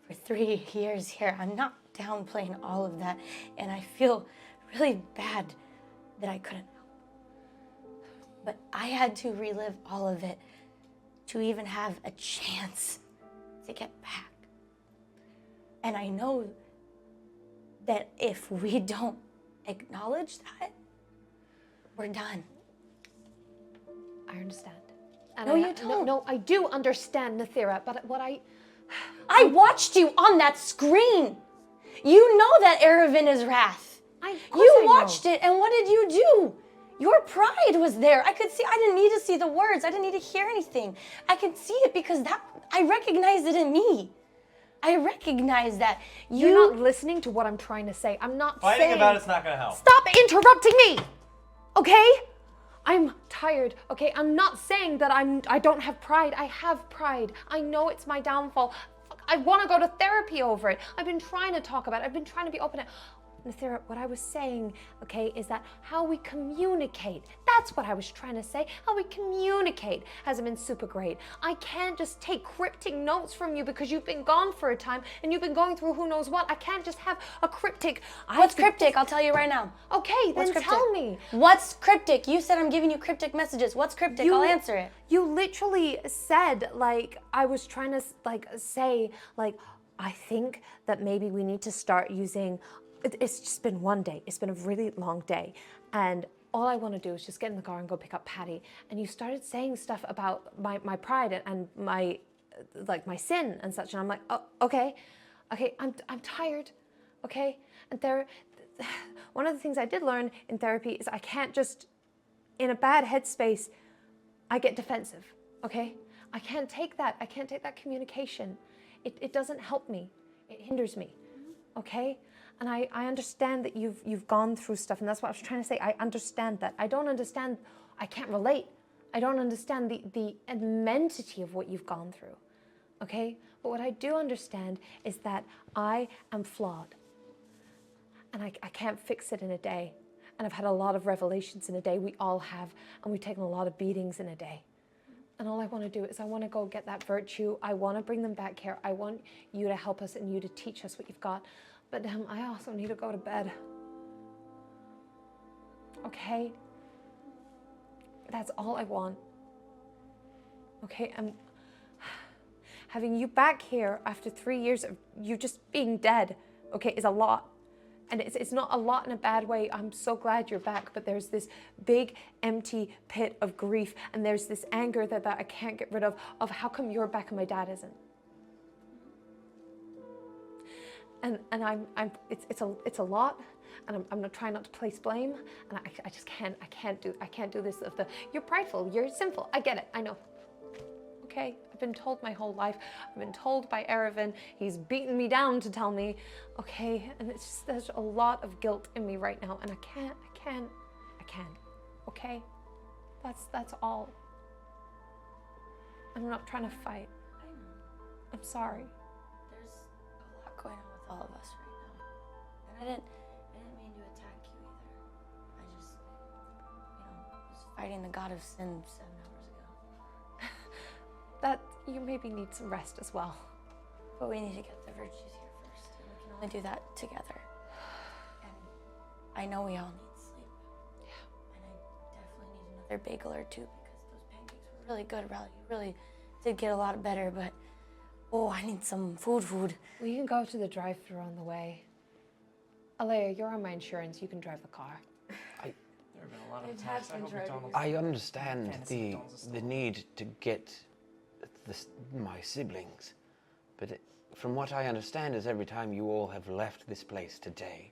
for 3 years here. I'm not downplaying all of that, and I feel really bad that I couldn't help. But I had to relive all of it to even have a chance to get back. And I know that if we don't acknowledge that, we're done. I understand. And No, you don't. No, I do understand, Nathira, but what I watched you on that screen. You know that Erevan is wrath. I You watched it, and what did you do? Your pride was there. I could see. I didn't need to see the words. I didn't need to hear anything. I could see it because I recognized it in me. I recognize that You're not listening to what I'm trying to say. I'm not Fighting saying... about it's not gonna help. Stop interrupting me! Okay? I'm tired, okay? I'm not saying that I don't have pride. I have pride. I know it's my downfall. I want to go to therapy over it. I've been trying to talk about it. I've been trying to be open. Nathira, what I was saying, okay, is that how we communicate. That's what I was trying to say. How we communicate hasn't been super great. I can't just take cryptic notes from you because you've been gone for a time and you've been going through who knows what. I can't just have a cryptic. What's cryptic? I'll tell you right now. Okay, What's then cryptic? tell me. What's cryptic? You said I'm giving you cryptic messages. What's cryptic? I'll answer it. You literally said, like, I was trying to, like, say, like, I think that maybe we need to start using... It's just been one day. It's been a really long day. And all I want to do is just get in the car and go pick up Patty. And you started saying stuff about my pride and my, like, my sin and such. And I'm like, oh, okay, I'm tired, okay? And one of the things I did learn in therapy is I can't just, in a bad headspace, I get defensive, okay? I can't take that. I can't take that communication. It doesn't help me. It hinders me, okay? And I understand that you've gone through stuff, and that's what I was trying to say. I understand that. I don't understand, I can't relate. I don't understand the immensity of what you've gone through, okay? But what I do understand is that I am flawed, and I can't fix it in a day. And I've had a lot of revelations in a day. We all have, and we've taken a lot of beatings in a day. And all I want to do is I want to go get that virtue. I want to bring them back here. I want you to help us and you to teach us what you've got. But I also need to go to bed. Okay? That's all I want. Okay? Having you back here after 3 years of you just being dead, okay, is a lot. And it's not a lot in a bad way. I'm so glad you're back, but there's this big empty pit of grief, and there's this anger that I can't get rid of how come you're back and my dad isn't. And it's a lot, and I'm not trying not to place blame, and I just can't do this of the you're prideful, you're sinful. I get it, I know. Okay, I've been told my whole life. I've been told by Erevan. He's beaten me down to tell me. Okay, and it's just there's a lot of guilt in me right now, and I can't. Okay, that's all. I'm not trying to fight. I know. I'm sorry. There's a lot going on with all of us right now. And I didn't mean to attack you either. I just, was fighting the god of sin 7 hours ago. you maybe need some rest as well. But we need to get the virtues here first. And we can only do that together. And I know we all need sleep. Yeah. And I definitely need another bagel or two because those pancakes were really good, Riley. You really did get a lot better, but I need some food. We can go to the drive-thru on the way. Alea, you're on my insurance. You can drive the car. There have been a lot of It attacks. has I been hope driving McDonald's. I understand Fancy the McDonald's is still need to get my siblings, but from what I understand is every time you all have left this place today,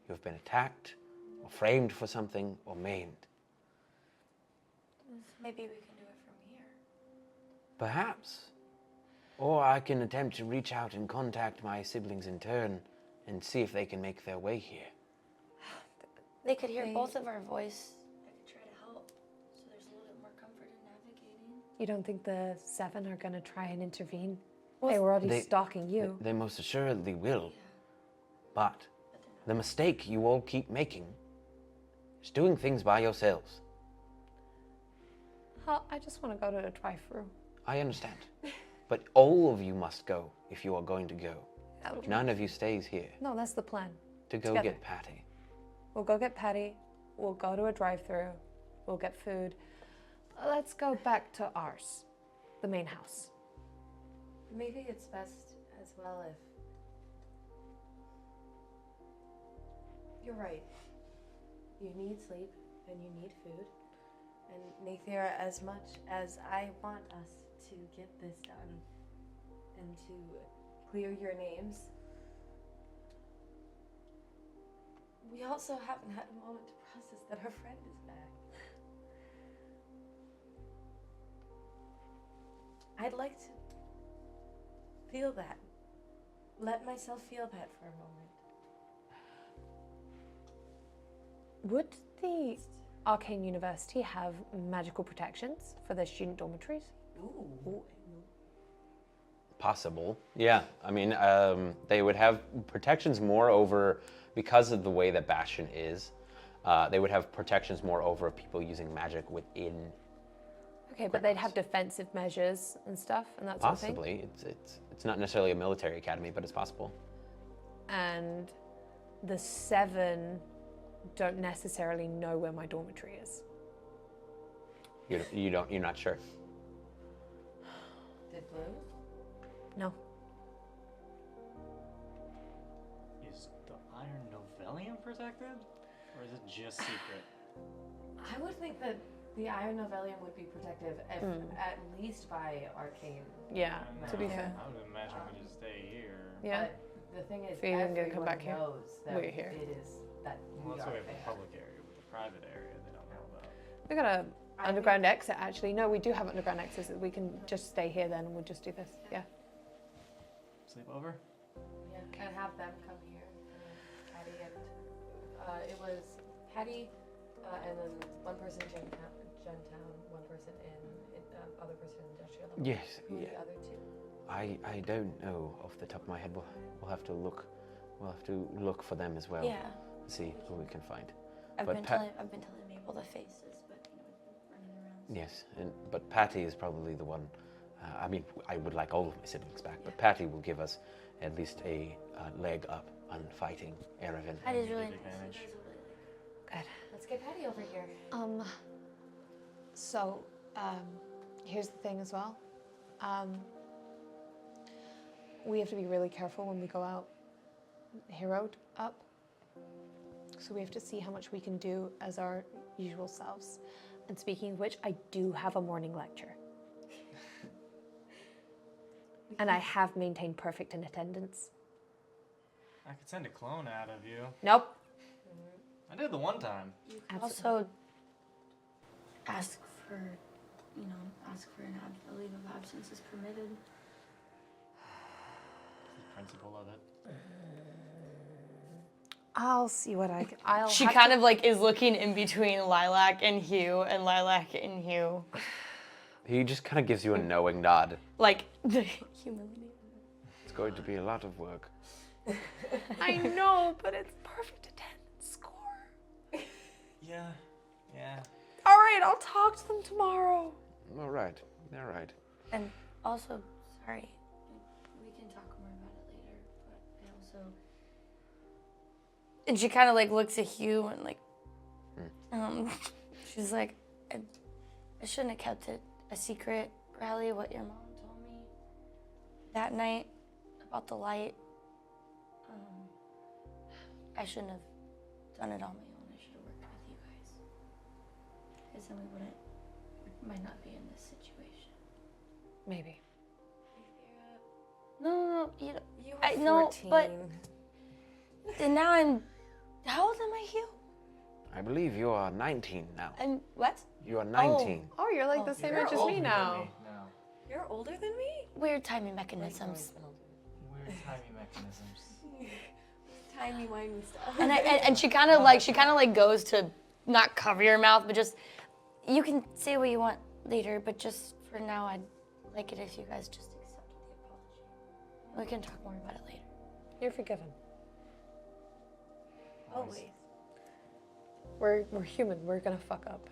you have been attacked, or framed for something, or maimed. Maybe we can do it from here. Perhaps. Or I can attempt to reach out and contact my siblings in turn and see if they can make their way here. They could hear both of our voice. I could try to help. So there's a little bit more comfort in navigating. You don't think the 7 are going to try and intervene? Well, they were already they- stalking you. They most assuredly will. But the mistake you all keep making is doing things by yourselves. I just want to go to a drive-thru. I understand. But all of you must go if you are going to go. None of you stays here No, that's the plan. to go Together. get Patty. We'll go get Patty. We'll go to a drive-thru. We'll get food. Let's go back to ours, the main house. Maybe it's best as well if... You're right. You need sleep and you need food. And Nathira, as much as I want us to get this done and to clear your names, we also haven't had a moment to process that our friend is back. I'd like to feel that. Let myself feel that for a moment. Would the Arcane University have magical protections for their student dormitories? Ooh. Possible. Yeah. I mean, they would have protections more over, because of the way that Bastion is, they would have protections more over people using magic within. Okay, but they'd have defensive measures and stuff and that sort of thing? Possibly. It's not necessarily a military academy, but it's possible. And the 7 don't necessarily know where my dormitory is. You're not sure. Did Blue? No. Is the Iron Novellium protected? Or is it just secret? I would think that the Iron Novellium would be protective, if, at least by Arcane. Yeah, to be No, fair. I would imagine we just stay here. Yeah. But the thing is, So you're gonna everyone come back here? knows that We're here. it is that Well, we that's are why we have there. the public area, but the private area they don't know about. We got a underground exit actually. No, we do have underground exits. We can just stay here then and we'll just do this. Yeah. Sleep over? Yeah, and have them come here. Patty and it was Patty, and then one person in Gentown, one person in other person in Industrial. Yes, Who are yeah. the other two? I don't know off the top of my head. We'll have to look. We'll have to look for them as well. Yeah. See who we can find. I've But been Pat- telling Mabel the faces, but running around. Yes, but Patty is probably the one. I mean, I would like all of my siblings back, but Patty will give us at least a leg up on fighting Erevan. That is really nice. advantage. You guys will really like Good. Let's get Patty over here. So, here's the thing as well. We have to be really careful when we go out heroed up. So we have to see how much we can do as our usual selves. And speaking of which, I do have a morning lecture. And I have maintained perfect in attendance. I could send a clone out of you. Nope. I did the one time. Also, ask for an a leave of absence is permitted. The principle of it. I'll see what I can. I'll She have kind to- of like is looking in between Lilac and Hugh and Lilac and Hugh. He just kind of gives you a knowing nod. Like the humility. It's going to be a lot of work. I know, but it's perfect attendance score. Yeah. All right, I'll talk to them tomorrow. All right. And Also, sorry. We can talk more about it later, but I also. And she kind of like looks at Hugh and like, she's like, I shouldn't have kept it a secret, Riley, what your mom told me that night about the light. I shouldn't have done it on my own. I should have worked with you guys. Because then we might not be in this situation. Maybe. No, you You were I know, 14. but and now how old am I, Hugh? I believe you are 19 now. I'm what? You are 19. Oh, you're like the same age as me now. You're older than me? Weird timing mechanisms. Weird timing mechanisms. Timey-wimey stuff. And she kind of like goes to not cover your mouth, but just you can say what you want later, but just for now, I'd like it if you guys just accepted the apology. We can talk more about it later. You're forgiven. Always. We're human. We're gonna fuck up.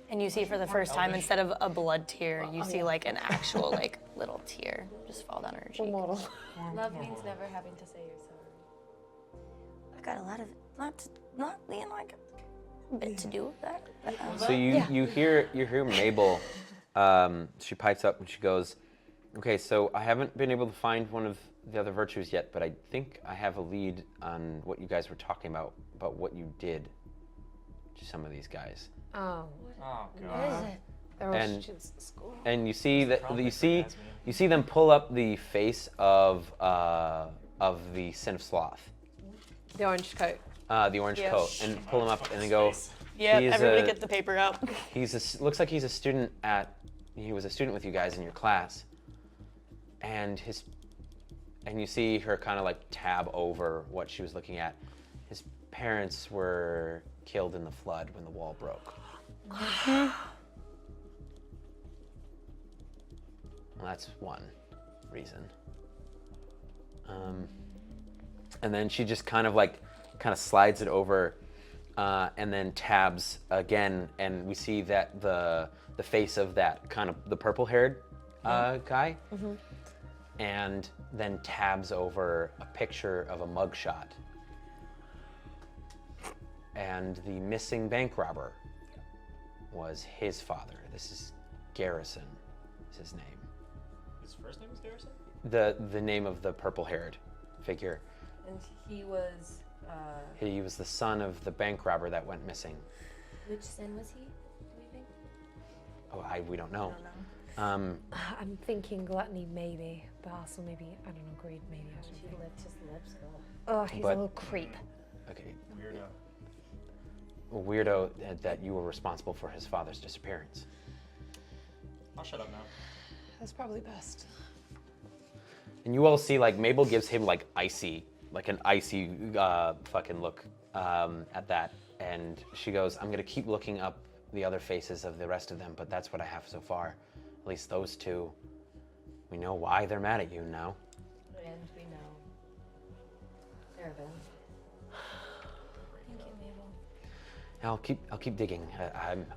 And you see for the first time, instead of a blood tear, you see like an actual like little tear just fall down her We're cheek. mortal. Love means never having to say you're sorry. I got a lot of not like a bit to do with that. But, So you hear Mabel. She pipes up and she goes, "Okay, so I haven't been able to find one of the other virtues yet, but I think I have a lead on what you guys were talking about what you did to some of these guys." Oh. Oh what is god. it? They're all And- students at school. And you see that Probably you see them pull up the face of the Sin of Sloth, The orange coat. the orange coat, and pull him up and they go, Yeah, He is everybody a- get the paper out. looks like he's a student he was a student with you guys in your class, and you see her kind of like tab over what she was looking at. His parents were killed in the flood when the wall broke. Well, that's one reason. And then she just kind of slides it over, and then tabs again, and we see that the face of that kind of the purple-haired guy, and then tabs over a picture of a mugshot. And the missing bank robber was his father. This is Garrison, is his name. His first name is Garrison? The name of the purple-haired figure. And he was, He was the son of the bank robber that went missing. which sin was he, do you think? Oh, we don't know. I'm thinking gluttony maybe, but also maybe, I don't know, greed maybe. I don't She think. licked his lips. Oh, he's But- a little creep. Okay, Weirdo. weirdo that you were responsible for his father's disappearance. I'll shut up now. That's probably best. And you all see like Mabel gives him like an icy fucking look at that, and she goes, "I'm gonna keep looking up the other faces of the rest of them, but that's what I have so far. At least those two. We know why they're mad at you now." And we know. Ervin. Thank you, Mabel. I'll keep digging.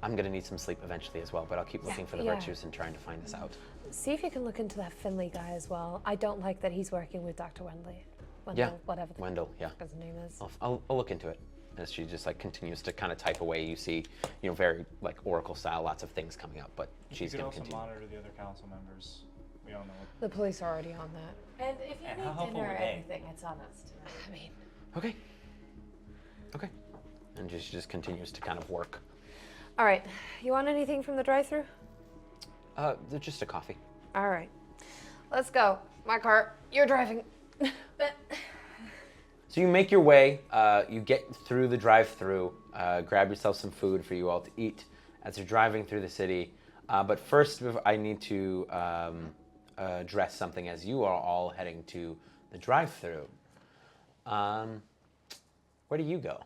I'm gonna need some sleep eventually as well, but I'll keep looking for the Yeah. virtues and trying to find this out. See if you can look into that Finley guy as well. I don't like that he's working with Dr. Wendley. Yeah, Whatever the Wendell. Yeah, fuck his name is. I'll look into it. As she just like continues to kind of type away, you see, very like Oracle style, lots of things coming up, but she's You could gonna also continue. monitor the other council members. We don't know. The police are already on that. And if you And need how helpful dinner or were they? anything, it's on us tonight. I mean, Okay. And she just continues to kind of work. all right. You want anything from the drive-thru? Just a coffee. All right. Let's go. My car. You're driving. So you make your way, you get through the drive-through, grab yourself some food for you all to eat as you're driving through the city. But first, I need to address something as you are all heading to the drive-through. Where do you go?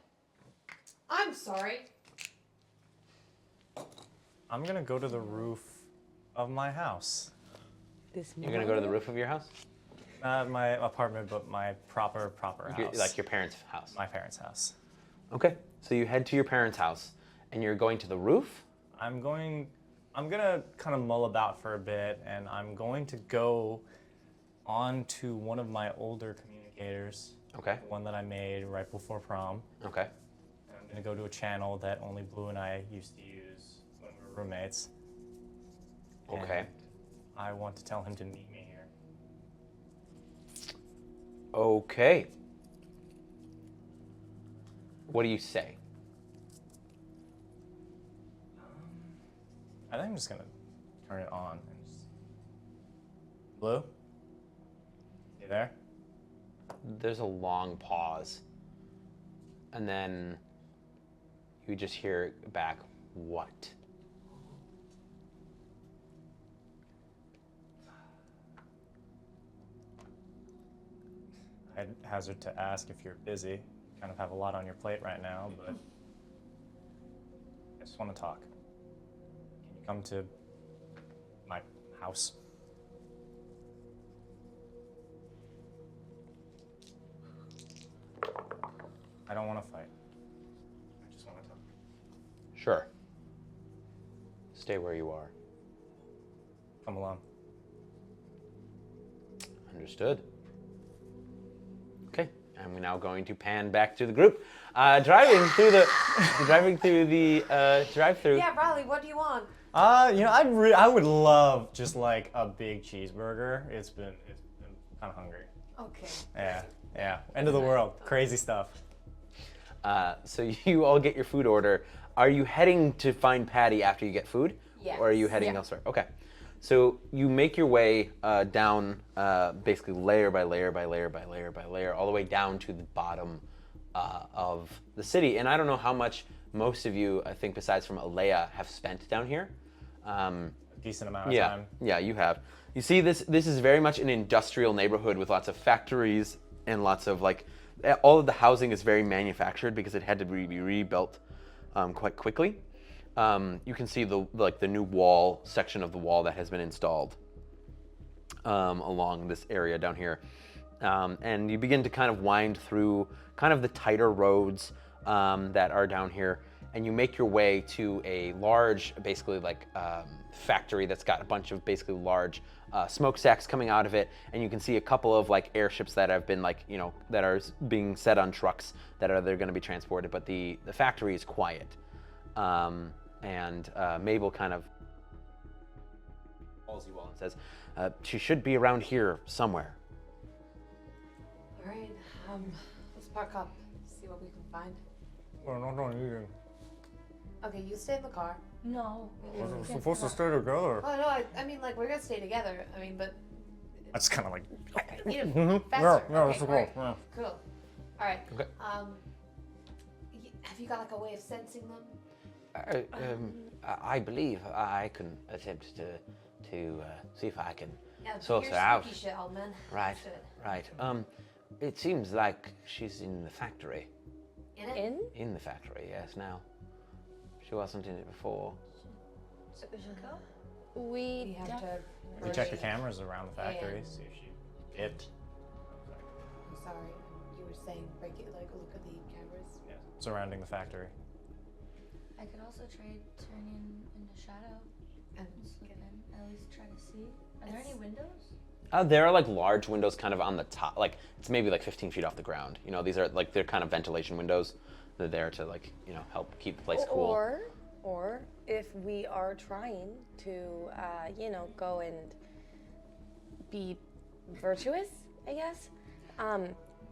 I'm sorry. I'm gonna go to the roof of my house. You're gonna go to the roof of your house? Not my apartment, but my proper house. Like your parents' house. My parents' house. Okay. So you head to your parents' house, and you're going to the roof? I'm going I'm gonna kind of mull about for a bit, and I'm going to go on to one of my older communicators. Okay. One that I made right before prom. Okay. And I'm gonna go to a channel that only Blue and I used to use when we were roommates. Okay. And I want to tell him to meet me here. Okay. What do you say? I think I'm just gonna turn it on and just... Blue? You there? There's a long pause. And then you just hear back, what? I'd hazard to ask if you're busy. Kind of have a lot on your plate right now, but I just want to talk. Can you come to my house? I don't want to fight. I just want to talk. Sure. Stay where you are. Come along. Understood. Okay, and we're now going to pan back to the group. Driving through the drive-through. Yeah, Riley, what do you want? I would love just like a big cheeseburger. It's been kind of hungry. Okay. Yeah. End of the world. Crazy stuff. So you all get your food order. Are you heading to find Patty after you get food? Yes. Or are you heading elsewhere? Okay. So you make your way down, basically layer by layer by layer by layer by layer, all the way down to the bottom of the city. And I don't know how much most of you, I think, besides from Alea, have spent down here. A decent amount of time. Yeah, you have. You see, this is very much an industrial neighborhood with lots of factories and lots of all of the housing is very manufactured because it had to be rebuilt quite quickly. You can see the new wall section of the wall that has been installed along this area down here, and you begin to kind of wind through kind of the tighter roads that are down here, and you make your way to a large, basically factory that's got a bunch of basically large smokestacks coming out of it, and you can see a couple of airships that have been that are being set on trucks they're going to be transported, but the factory is quiet. And Mabel kind of calls you all and says, she should be around here somewhere. All right. Let's park up. See what we can find. We're not going eating. Okay, you stay in the car. No. We're supposed to stay together. Oh no, I mean we're gonna stay together. I mean, but That's kind of like... eat them faster. Yeah, okay, that's cool. great. Yeah. Cool. All right. Okay. Have you got a way of sensing them? I believe I can attempt to see if I can Yeah, sort your her out. spooky shit, old man. Right, Shit. right. It seems like she's in the factory. In it? In the factory, yes. Now, she wasn't in it before. So we should go. We have to. We check the cameras around the factory, Yeah. see if she dipped. I'm sorry. You were saying break it. Like look at the cameras. Yeah, surrounding the factory. I could also try turning into shadow And slip in. At least try to see. Are there any windows? There are large windows kind of on the top, it's maybe 15 feet off the ground. These are they're kind of ventilation windows. They're there to help keep the place cool. Or if we are trying to, go and be virtuous, I guess,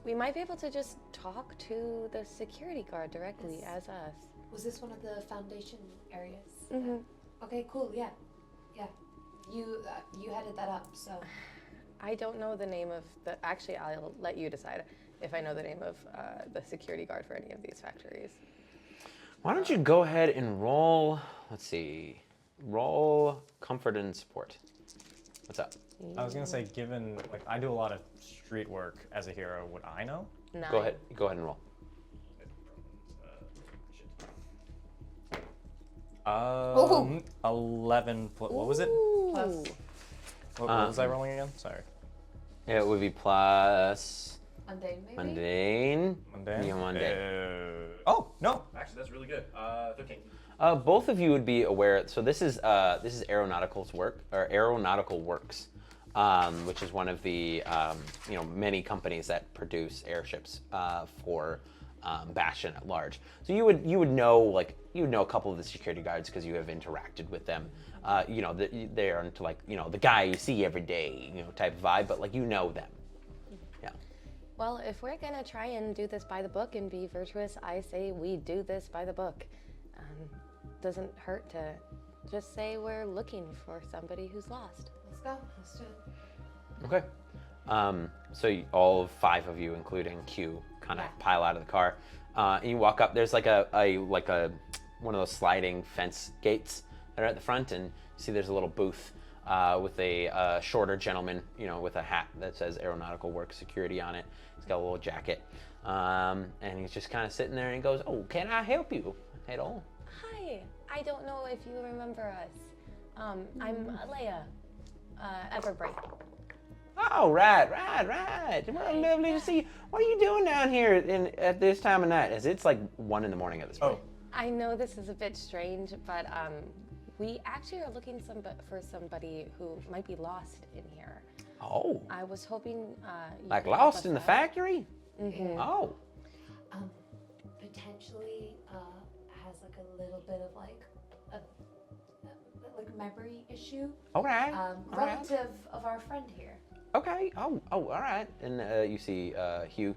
we might be able to just talk to the security guard directly as us. was this one of the foundation areas? Mm-hmm. Okay, cool. Yeah. You headed that up, so. I don't know the name of the. Actually, I'll let you decide if I know the name of the security guard for any of these factories. Why don't you go ahead and roll? Let's see. Roll comfort and support. What's up? I was gonna say, given I do a lot of street work as a hero, would I know? 9. Go ahead and roll. 11. What was it? Plus. What was I rolling again? Sorry. It would be plus Mundane, maybe? mundane. Mundane. Yeah, mundane. Oh no! Actually, that's really good. 13. Both of you would be aware. So this is Aeronautical Works, which is one of the many companies that produce airships for Bastion at large. So you would know a couple of the security guards because you have interacted with them. They aren't like the guy you see every day type of vibe, but like them. Yeah. Well, if we're gonna try and do this by the book and be virtuous, I say we do this by the book. Doesn't hurt to just say we're looking for somebody who's lost. Let's go. Let's do it. Okay. So all 5 of you, including Q, kind of pile out of the car, and you walk up. There's like a one of those sliding fence gates that are at the front, and you see there's a little booth with a shorter gentleman, with a hat that says Aeronautical Works Security on it. He's got a little jacket, and he's just kind of sitting there, and he goes, "Oh, can I help you at all?" Hi. I don't know if you remember us. I'm Leia, Everbright. Oh, right. Well, lovely to see you. What are you doing down here at this time of night? As it's like 1 a.m. at this point. I know this is a bit strange, but we actually are looking for somebody who might be lost in here. Oh. I was hoping you Like could lost help in the us out. factory? Mm-hmm. Oh. Potentially has like a little bit of like a memory issue. Okay. Relative of our friend here. Okay. Oh, all right. And you see Hugh.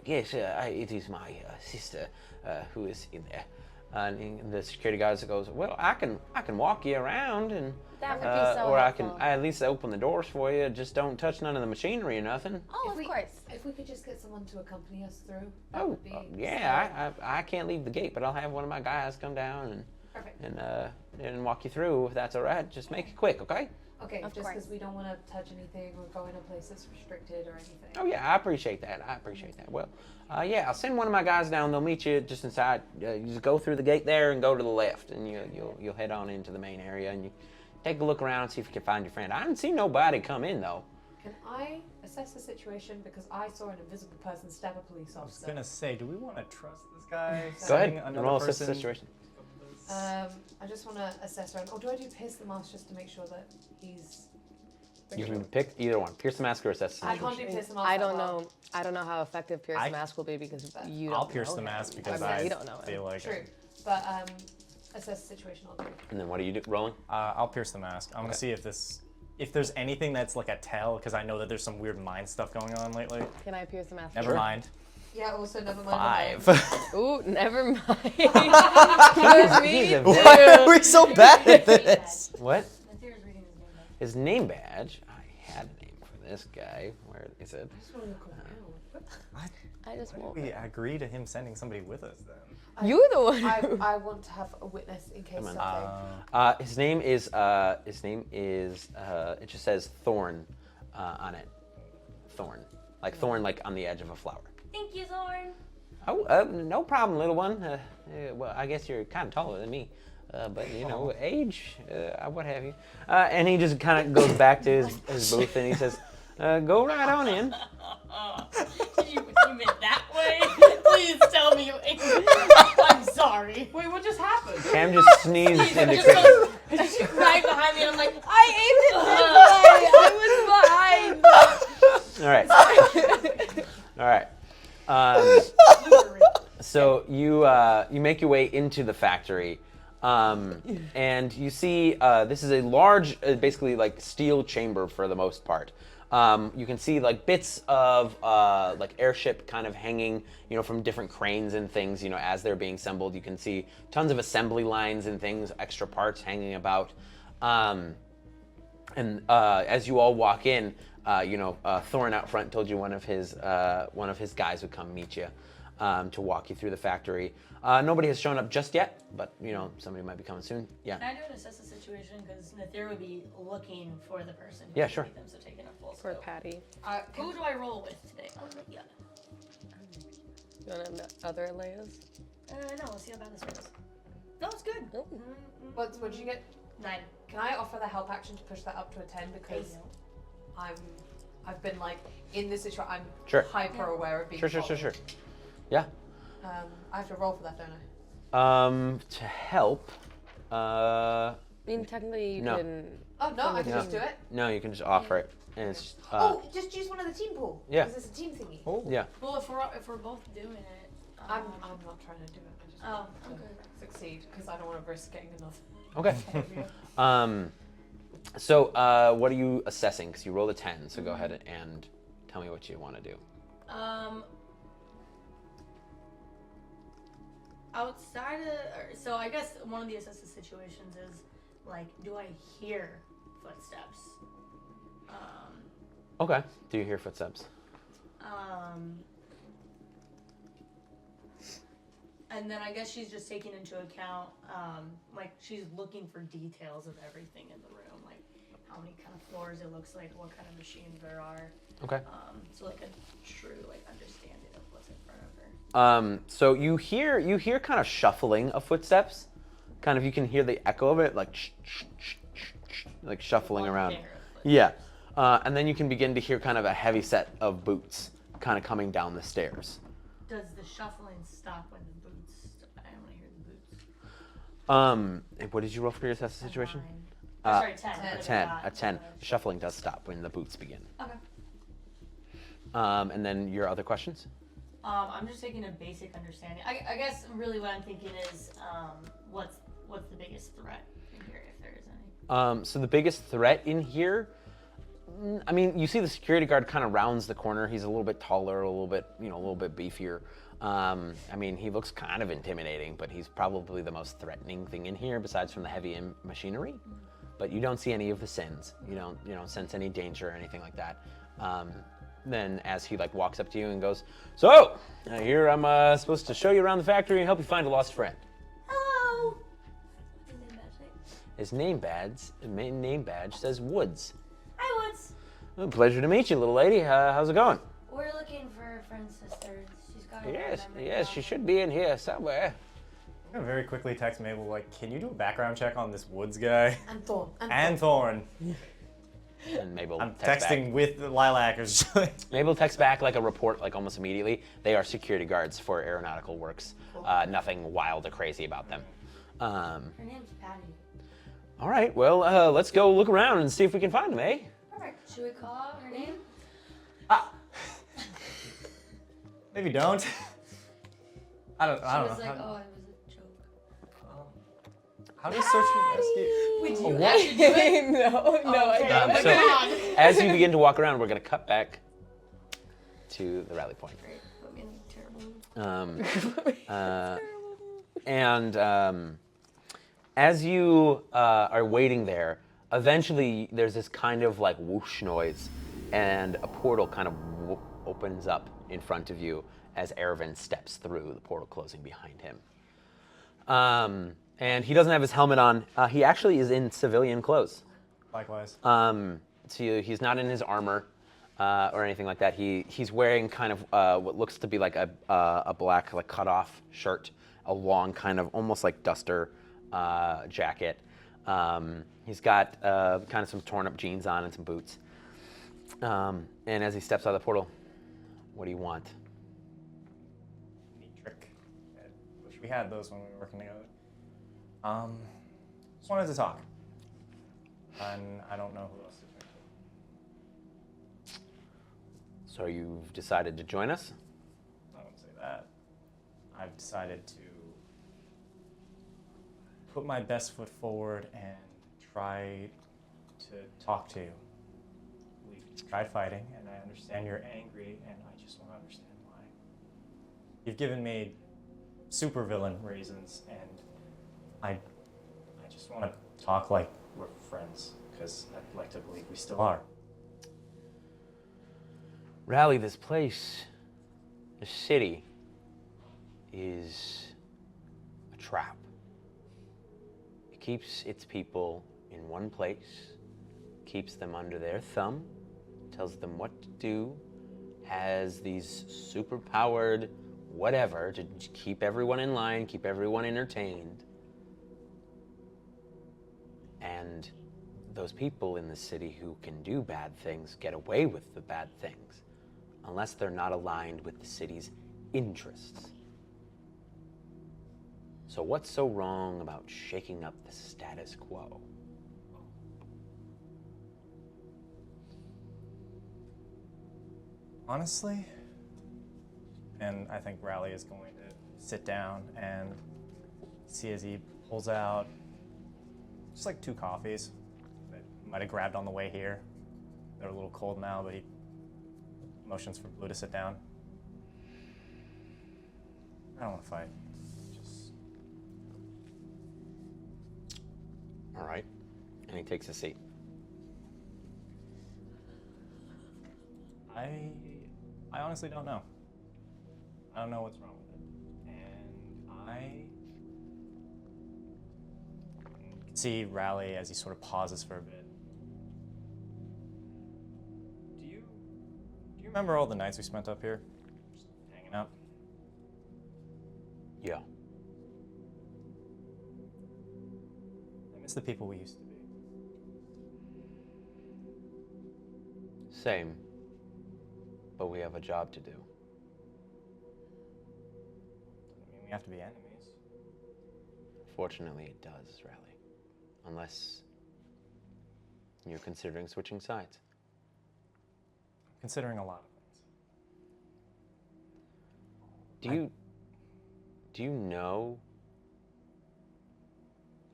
Yes, it is my sister who is in there. And the security guard goes, "Well, I can walk you around, and That would be so or I helpful. can at least open the doors for you. Just don't touch none of the machinery or nothing." Oh, of course. If we could just get someone to accompany us through, that Oh, would be yeah. I can't leave the gate, but I'll have one of my guys come down perfect. and walk you through if that's all right. Just make it quick, okay? Okay, Of just course. because we don't want to touch anything or go in a place that's restricted or anything. Oh yeah, I appreciate that. Well, yeah, I'll send one of my guys down. They'll meet you just inside. You just go through the gate there and go to the left, and you'll head on into the main area, and you take a look around, see if you can find your friend. I didn't see nobody come in though. Can I assess the situation because I saw an invisible person stab a police I was officer? gonna say, do we want to trust this guy? Go ahead. sending another Roll assess the person- situation. I just want to assess around. Or do I do pierce the mask just to make sure that he's? You can pick either one. Pierce the mask or assess the I situation. can't do pierce the mask. I that don't well. know. I don't know how effective Pierce I- Mask will be because you don't I'll pierce know the him. mask because I mean, I you don't know him. feel like True, but assess the situation. I'll do. And then what do you do? Rolling? I'll pierce the mask. I'm gonna see if there's anything that's like a tell, because I know that there's some weird mind stuff going on lately. Can I Pierce the Mask? Never mind. Yeah. Also, never mind. 5. Ooh, never mind. Excuse me. He's a Why are we so bad at this? What? Nathira's reading His his name. name badge. I had a name for this guy. Where is it? I just Why won't. did we agree to him sending somebody with us then? You the one. I want to have a witness in case Come something. on. His name is. It just says Thorn on it. Thorn, like on the edge of a flower. Thank you, Zorn. Oh, no problem, little one. Well, I guess you're kind of taller than me, but age, what have you. And he just kind of goes back to his booth and he says, "Go right on in." You meant that way? Please tell me you ate it. I'm sorry. Wait, what just happened? Cam just sneezed into Just Chris. goes right behind me, and I'm like, I ate it this way. I was behind. All right. So you make your way into the factory, and you see this is a large, basically like steel chamber for the most part. You can see like bits of like airship kind of hanging, from different cranes and things, as they're being assembled. You can see tons of assembly lines and things, extra parts hanging about. And as you all walk in, Thorn out front told you one of his guys would come meet you to walk you through the factory. Nobody has shown up just yet, but somebody might be coming soon. Yeah. can I do an assess the situation? Because Nathira would be looking for the person. who Yeah, would sure. meet Them, so taking a full Poor scope. Patty. Who do I roll with today? Oh, yeah. You want to other Leias? No, let's see how bad this one is. No, it's good. What did you get? 9. Can I offer the help action to push that up to a 10 because I've been like in this situation. I'm Sure. hyper aware of being Sure. followed. Yeah. I have to roll for that, don't I? To help, I mean, technically, you No. can. Oh no, I can just do it. no, you can just offer it, and it's Oh, just use one of the team pool. Yeah. Because it's a team thingy. Oh. yeah. Well, if we're both doing it. I'm not trying to do it. I just Oh, want to succeed because I don't want to risk getting another. Okay. So what are you assessing? Because you rolled a 10, so go ahead and tell me what you want to do. Outside of, so I guess one of the assessment situations is like, do I hear footsteps? Okay. Do you hear footsteps? And then I guess she's just taking into account, like she's looking for details of everything in the room, like how many kind of floors it looks like, what kind of machines there are. Okay. So like a true like understanding of what's in front of her. So you hear kind of shuffling of footsteps. Kind of you can hear the echo of it, like like shuffling around. Yeah. And then you can begin to hear kind of a heavy set of boots kind of coming down the stairs. Does the shuffling stop when the boots? I don't want to hear the boots. What did you roll for your assessment situation? Sorry, 10. A 10. A 10. The shuffling does stop when the boots begin. Okay. And then your other questions? I'm just taking a basic understanding. I guess really what I'm thinking is, what's the biggest threat in here, if there is any? So the biggest threat in here, I mean, you see the security guard kind of rounds the corner. He's a little bit taller, a little bit beefier. I mean, he looks kind of intimidating, but he's probably the most threatening thing in here, besides from the heavy machinery. But you don't see any of the sins. You don't sense any danger or anything like that. Then as he like walks up to you and goes, "So, I hear I'm supposed to show you around the factory and help you find a lost friend." Hello. His name badge says Woods. Hi, Woods. Well, pleasure to meet you, little lady. How's it going? We're looking for a friend's sister. She's got a Yes, she should be in here somewhere. I'm gonna very quickly text Mabel, like, can you do a background check on this Woods guy? And Thorn. And Thorn. And Mabel I'm texts texting back. with Lilacers. Mabel texts back like a report, like almost immediately. They are security guards for aeronautical works. Nothing wild or crazy about them. Her name's Patty. All right, well, let's go look around and see if we can find them, eh? Perfect. Should we call her name? Maybe don't. I don't She know. was like, oh, it was a joke. How does search and rescue? Wait, do you actually do it? No, I don't. So as you begin to walk around, we're gonna cut back to the rally point. Great. Put me in a terrible mood. And as you are waiting there, eventually there's this kind of like whoosh noise, and a portal kind of opens up in front of you as Erevan steps through, the portal closing behind him. And he doesn't have his helmet on. He actually is in civilian clothes. Likewise. So he's not in his armor or anything like that. He's wearing kind of what looks to be like a black, like cut off shirt, a long kind of almost like duster jacket. He's got kind of some torn up jeans on and some boots. And as he steps out of the portal, what do you want? Neat trick. I wish we had those when we were working together. Just wanted to talk. And I don't know who else to talk to. So you've decided to join us? I won't say that. I've decided to put my best foot forward and try to talk to you. We've tried fighting, and I understand you're angry, and I just want to understand why. You've given me supervillain reasons, and I just want to talk like we're friends, because I'd like to believe we still are. Rally, this place, this city, is a trap. It keeps its people in one place, keeps them under their thumb, tells them what to do, has these super-powered whatever to keep everyone in line, keep everyone entertained. And those people in the city who can do bad things get away with the bad things unless they're not aligned with the city's interests. So what's so wrong about shaking up the status quo? Honestly, and I think Rally is going to sit down and see as he pulls out just like 2 coffees that he might have grabbed on the way here. They're a little cold now, but he motions for Blue to sit down. I don't want to fight. Just... All right. And he takes a seat. I honestly don't know. I don't know what's wrong with it. And I can see Rally as he sort of pauses for a bit. Do you remember all the nights we spent up here? Just hanging out? Yeah. I miss the people we used to be. Same. But we have a job to do. Doesn't mean we have to be enemies. Fortunately, it does, Rally. Unless you're considering switching sides. I'm considering a lot of things. Do you know,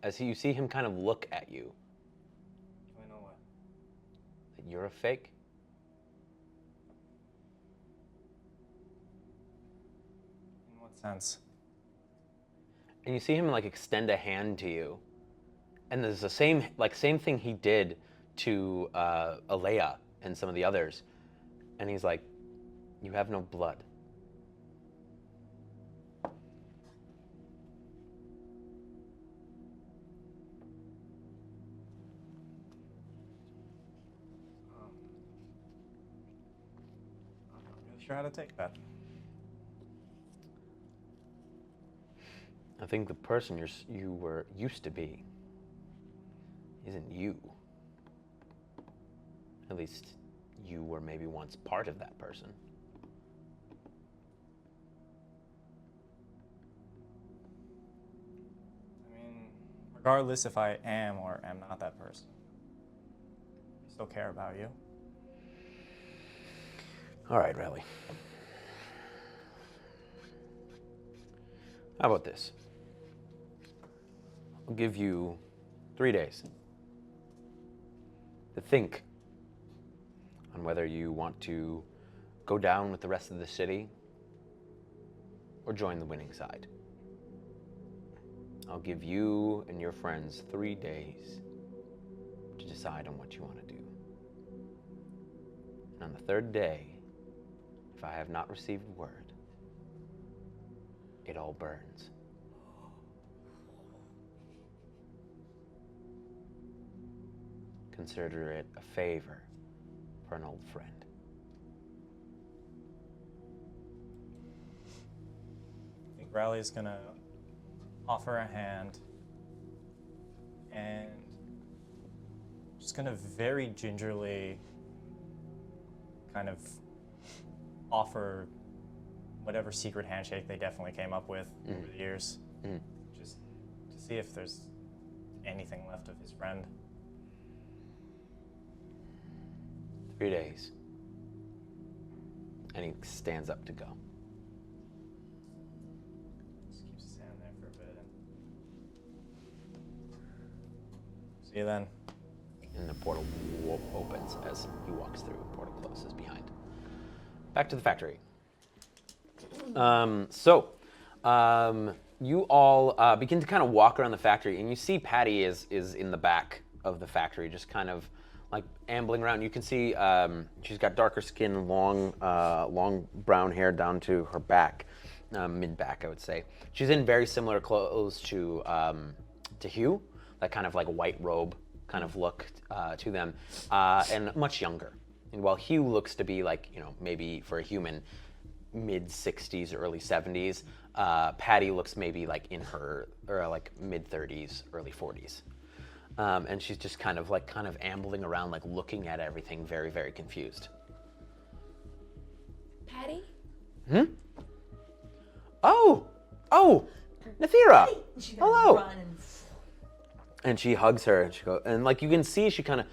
as you see him kind of look at you, Do I know what? that you're a fake? In what sense? And you see him like extend a hand to you, and there's the same thing he did to Alea and some of the others, and he's like, "You have no blood." I'm not really sure how to take that. I think the person you were used to be isn't you. At least you were maybe once part of that person. I mean, regardless if I am or am not that person, I still care about you. All right, Riley. How about this? I'll give you 3 days to think on whether you want to go down with the rest of the city or join the winning side. I'll give you and your friends 3 days to decide on what you want to do. And on the 3rd day, if I have not received word, it all burns. Consider it a favor for an old friend. I think Riley's gonna offer a hand and just gonna very gingerly kind of offer whatever secret handshake they definitely came up with over the years, just to see if there's anything left of his friend. 3 days. And he stands up to go. Just keeps his hand there for a bit. And... See you then. And the portal opens as he walks through. The portal closes behind. Back to the factory. You all begin to kind of walk around the factory, and you see Patty is in the back of the factory, just kind of like ambling around. You can see she's got darker skin, long brown hair down to her back, mid back, I would say. She's in very similar clothes to Hugh, that kind of like a white robe kind of look to them, and much younger. And while Hugh looks to be like, maybe for a human, mid 60s, early 70s, Patty looks maybe like in her, or like mid 30s, early 40s. And she's just kind of ambling around, like looking at everything, very, very confused. Patty? Oh, Nathira, And she's gonna hello. run and And she hugs her, and she goes, and like you can see, she kind of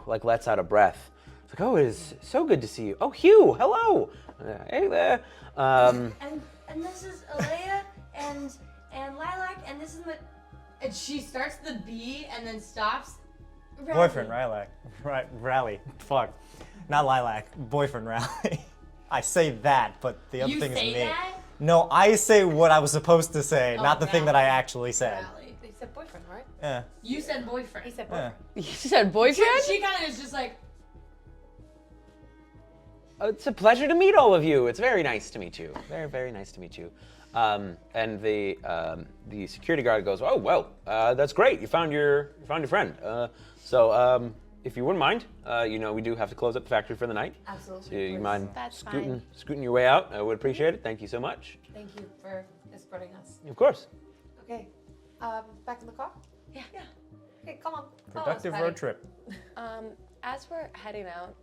like lets out a breath. It's like, oh, it is so good to see you. Oh, Hugh, hello. Hey there. and this is Alea and Lilac, and this is my. And she starts the B and then stops. Boyfriend, Lilac. Right, Rally. Fuck. Not Lilac. Boyfriend, Rally. I say that, but the other You thing is say me. that? No, I say what I was supposed to say, Oh, not the thing that I Rally. actually said. Rally. They said boyfriend, right? Yeah. You said boyfriend. He said Yeah. boyfriend. You said boyfriend? She kind of is just like, It's a pleasure to meet all of you. It's very nice to meet you. Very, very nice to meet you. And the security guard goes, oh well, that's great. You found your friend. So if you wouldn't mind, we do have to close up the factory for the night. Absolutely. So you mind That's scooting your way out? I would appreciate it. Thank you so much. Thank you for escorting us. Of course. Okay. Back in the car? Yeah. Okay, come on. Follow us, Productive Patty. road trip. As we're heading out,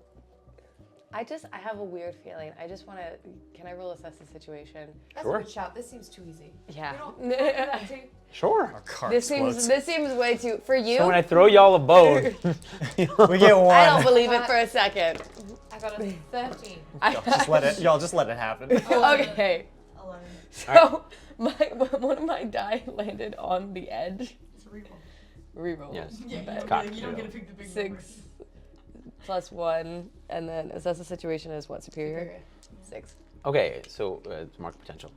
I have a weird feeling. I just want to. Can I roll assess the situation? That's Sure. a good shout. This seems too easy. Yeah. You don't do that too. Sure. Our car This explodes. seems way too for you. So when I throw y'all a bone, We get one. I don't believe it for a second. I got a 13. Y'all just let it happen. Okay. 11. So one of my die landed on the edge. It's a reroll. Reroll. yes. Yeah, you Bad don't, cock. get, you don't get to pick the big 6 plus 1, and then assess the situation as what? Superior? 6. Okay, so it's mark potential.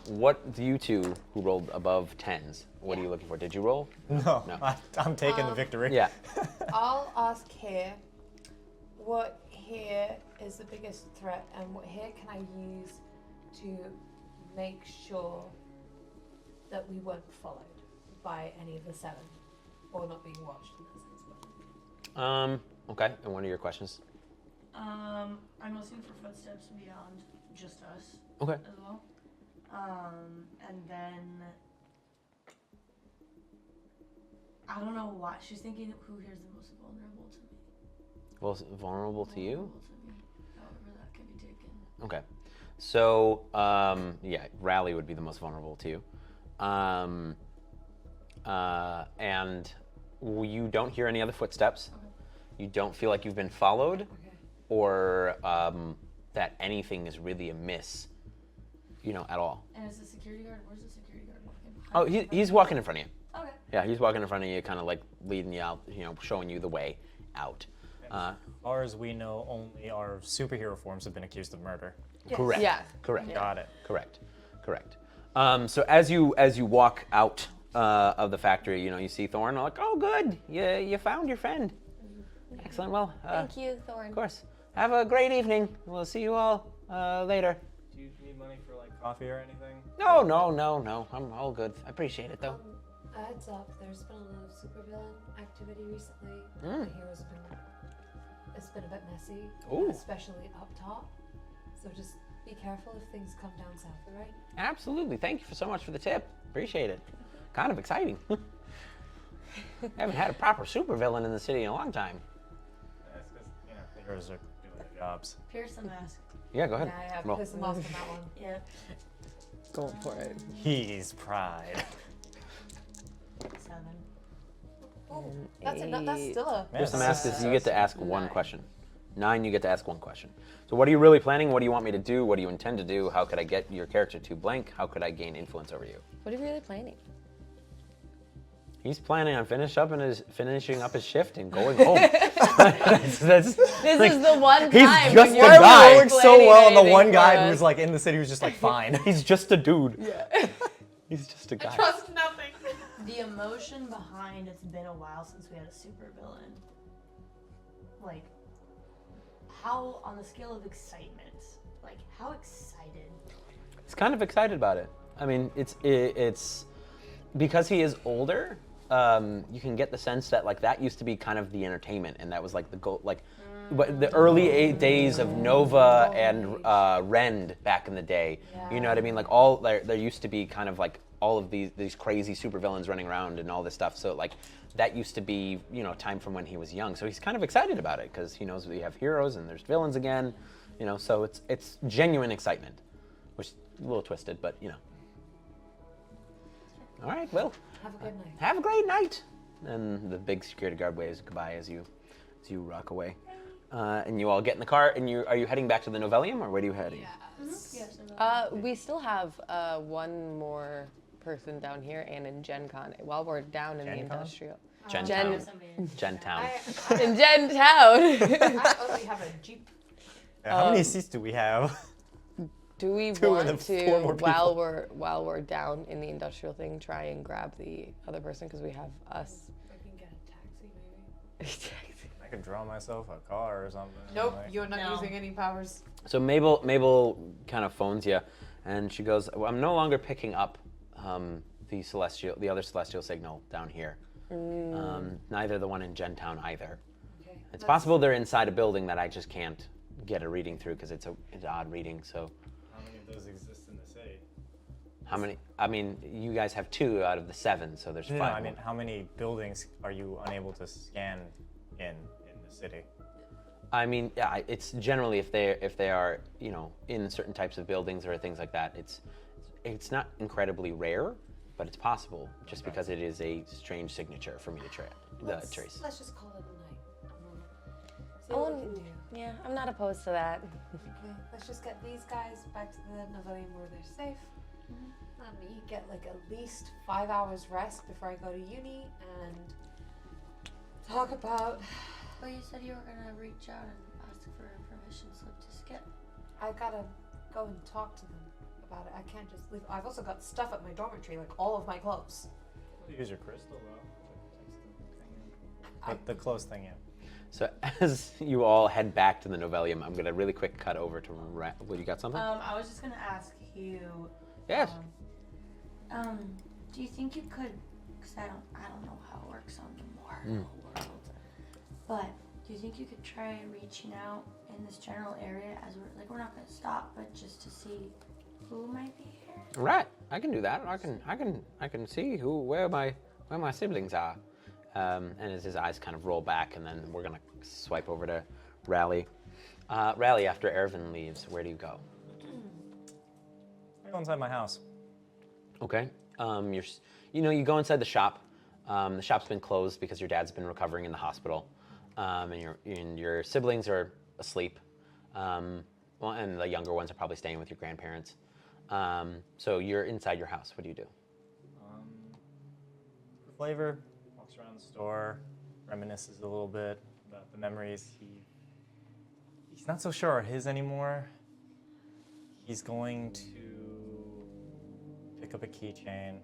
What do you two who rolled above 10s? What are you looking for? Did you roll? No, No. I'm taking the victory. Yeah. I'll ask here what here is the biggest threat and what here can I use to make sure that we weren't followed by any of the 7 or not being watched in that sense. Okay, and what are your questions? I'm listening for footsteps beyond just us Okay. as well. And then I don't know why she's thinking who here's the most vulnerable to me. Well, vulnerable to you? Vulnerable to me. However that can be taken. Okay. So, yeah, Rally would be the most vulnerable to you. And you don't hear any other footsteps. Okay. You don't feel like you've been followed Okay. or that anything is really amiss, at all. And is the security guard? Where's the security guard walking? Oh, Behind us? he's walking in front of you. Okay. Yeah, he's walking in front of you, kind of like leading you out, showing you the way out. As far as we know, only our superhero forms have been accused of murder. Correct. Yeah. Correct. Got it. Correct. So as you walk out of the factory, you see Thorn. Like, oh, good, you found your friend. Excellent. Well, Thank you, Thorn. of course. Have a great evening. We'll see you all later. Do you need money for like coffee or anything? No. I'm all good. I appreciate it though. A heads up, there's been a lot of supervillain activity recently. Mm. The hero's it's been a bit messy, Ooh. especially up top. So just be careful if things come down south, alright? Absolutely. Thank you so much for the tip. Appreciate it. Kind of exciting. Haven't had a proper supervillain in the city in a long time. That's because the heroes are doing their jobs. Pierce the mask. Yeah, go ahead. Yeah, I have Roll. piss them off on that one. Yeah. Go for it. He's pride. 7. That's enough. That's still a. Here's the Yes. mask is you get to ask one question. 9, you get to ask one question. So what are you really planning? What do you want me to do? What do you intend to do? How could I get your character to blank? How could I gain influence over you? What are you really planning? He's planning on finishing up his shift and going home. That's This is the one he's time just when a you're guy. really Worked so planning well on the anything one for guy us. who was like in the city who's just like fine. He's just a dude. Yeah. He's just a guy. Trust nothing. The emotion behind it's been a while since we had a supervillain. Like, how, on the scale of excitement, like, how excited? He's kind of excited about it. I mean, it's because he is older. You can get the sense that like that used to be kind of the entertainment, and that was like the goal. Like, but the early days of Nova and Rend back in the day. You know what I mean? Like all there used to be kind of like all of these crazy supervillains running around and all this stuff. So like that used to be time from when he was young. So he's kind of excited about it because he knows we have heroes and there's villains again. So it's genuine excitement, which is a little twisted, but All right, well, Have a good night. have a great night. And the big security guard waves goodbye as you rock away. And you all get in the car, and are you heading back to the Novelium, or where are you heading? Yes. We still have one more person down here and in Gen Con while we're down in the Gen Con? industrial. Gentown. Gentown. In Gen Town. I only have a Jeep. How many seats do we have? Do we Two and want then 4 more to, while we're down in the industrial thing, try and grab the other person because we have us? I can get a taxi, maybe. I could draw myself a car or something. Nope, like- you're not No. using any powers. So Mabel kind of phones you, and she goes, well, "I'm no longer picking up the other celestial signal down here. Neither the one in Gentown either. Okay. It's possible they're inside a building that I just can't get a reading through because it's an odd reading. So How many of those exist in the city? how many? I mean, you guys have 2 out of the 7, so there's 5. No, I mean, how many buildings are you unable to scan in the city? I mean, yeah, it's generally if they are, in certain types of buildings or things like that, it's not incredibly rare, but it's possible just because it is a strange signature for me to trace. Let's just call it a night. See what we can do. Yeah, I'm not opposed to that. Okay, let's just get these guys back to the Novelium where they're safe. Let me get like at least 5 hours rest before I go to uni and talk about. Well, you said you were gonna reach out and ask for a permission slip to skip. I gotta go and talk to them about it. I can't just leave. I've also got stuff at my dormitory, like all of my clothes. Use your crystal though. Put the close thing in. So as you all head back to the Novelium, I'm gonna really quick cut over to Well, you got something? I was just gonna ask you. Yes. Do you think you could? Because I don't know how it works on the mortal world. But do you think you could try reaching out in this general area as we're not gonna stop, but just to see who might be here? Right, I can do that. I can see where my siblings are. And as his eyes kind of roll back, and then we're gonna swipe over to Rally. Rally, after Ervin leaves, where do you go? I go inside my house. Okay. You go inside the shop. The shop's been closed because your dad's been recovering in the hospital, and your siblings are asleep. And the younger ones are probably staying with your grandparents. So you're inside your house. What do you do? Flavor walks around the store, reminisces a little bit about the memories. He's not so sure are his anymore. He's going to pick up a keychain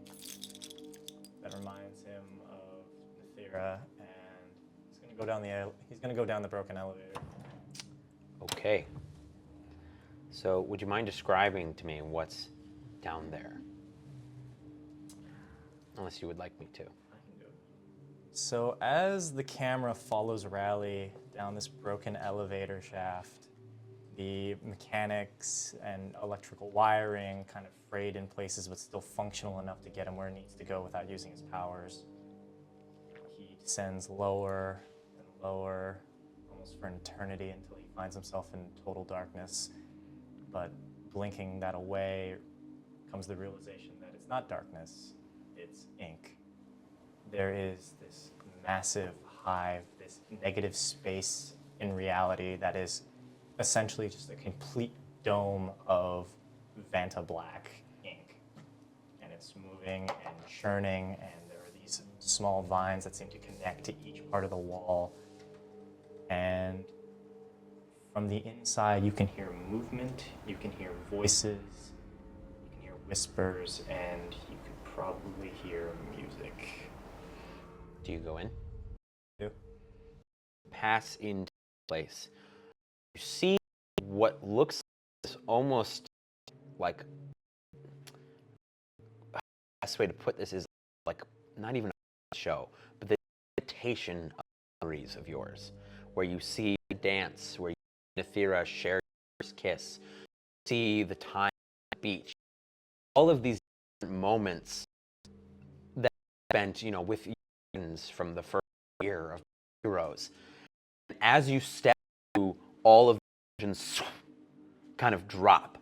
that reminds him of Nethera, and he's going to go down the broken elevator. Okay. So would you mind describing to me what's down there? Unless you would like me to. So as the camera follows Rally down this broken elevator shaft, the mechanics and electrical wiring kind of frayed in places but still functional enough to get him where he needs to go without using his powers. He descends lower and lower, almost for an eternity, until he finds himself in total darkness. But blinking that away comes the realization that it's not darkness, it's ink. There is this massive hive, this negative space in reality that is essentially just a complete dome of Vanta black ink. And it's moving and churning, and there are these small vines that seem to connect to each part of the wall. And from the inside, you can hear movement, you can hear voices, you can hear whispers, and you can probably hear music. Do you go in? Do. Pass into place. You see what looks almost like, the best way to put this is like not even a show, but the imitation of memories of yours, where you see a dance, where you see Nethera share your first kiss, see the time on the beach, all of these different moments that spent, with humans from the first year of Heroes. And as you step through, all of the visions kind of drop,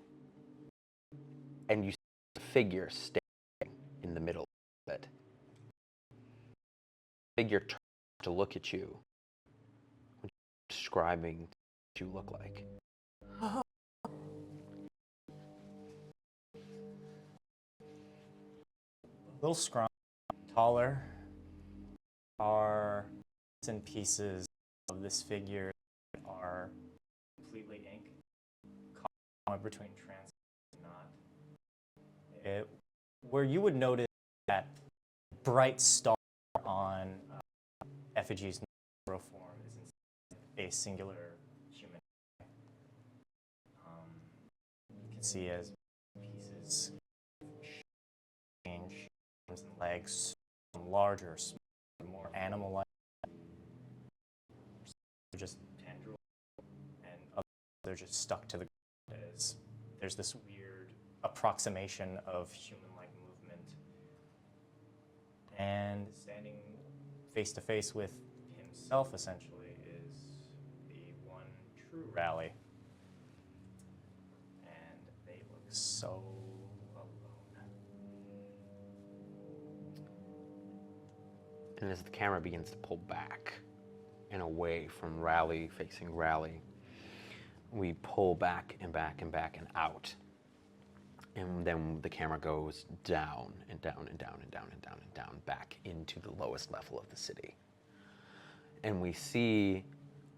and you see a figure standing in the middle of figure turns to look at you, when you're describing what you look like. A little scrawny, taller, are bits and pieces of this figure are completely ink, caught between transparent and not. Where you would notice that bright star on effigy's natural form is instead a singular human. You can see as pieces change, arms and legs, some larger, smaller, more animal-like, just tendril, and others they're just stuck to the ground. There's this weird approximation of human-like movement. And standing face to face with himself, essentially, is the one true Rally. And they look so alone. And as the camera begins to pull back and away from Rally, facing Rally, we pull back and back and back and out. And then the camera goes down and down and down and down and down and down back into the lowest level of the city. And we see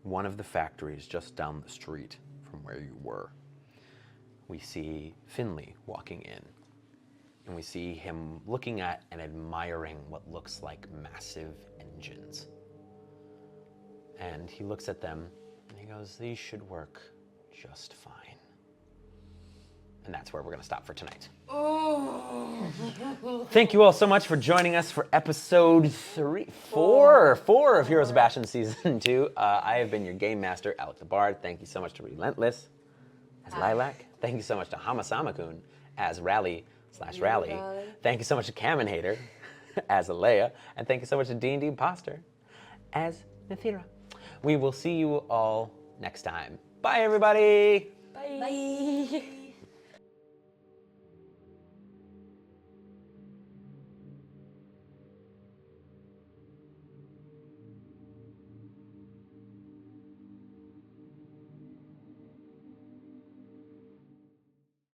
one of the factories just down the street from where you were. We see Finley walking in. And we see him looking at and admiring what looks like massive engines. And he looks at them and he goes, "These should work just fine." And that's where we're going to stop for tonight. Thank you all so much for joining us for episode 4 of Heroes of Bastion Season 2. I have been your game master, Alec the Bard. Thank you so much to Relentless as Lilac. Thank you so much to Hamasamakun as Rally/Rally. Thank you so much to Kamen Hater as Alea. And thank you so much to D&D Imposter as Nithira. We will see you all next time. Bye, everybody. Bye.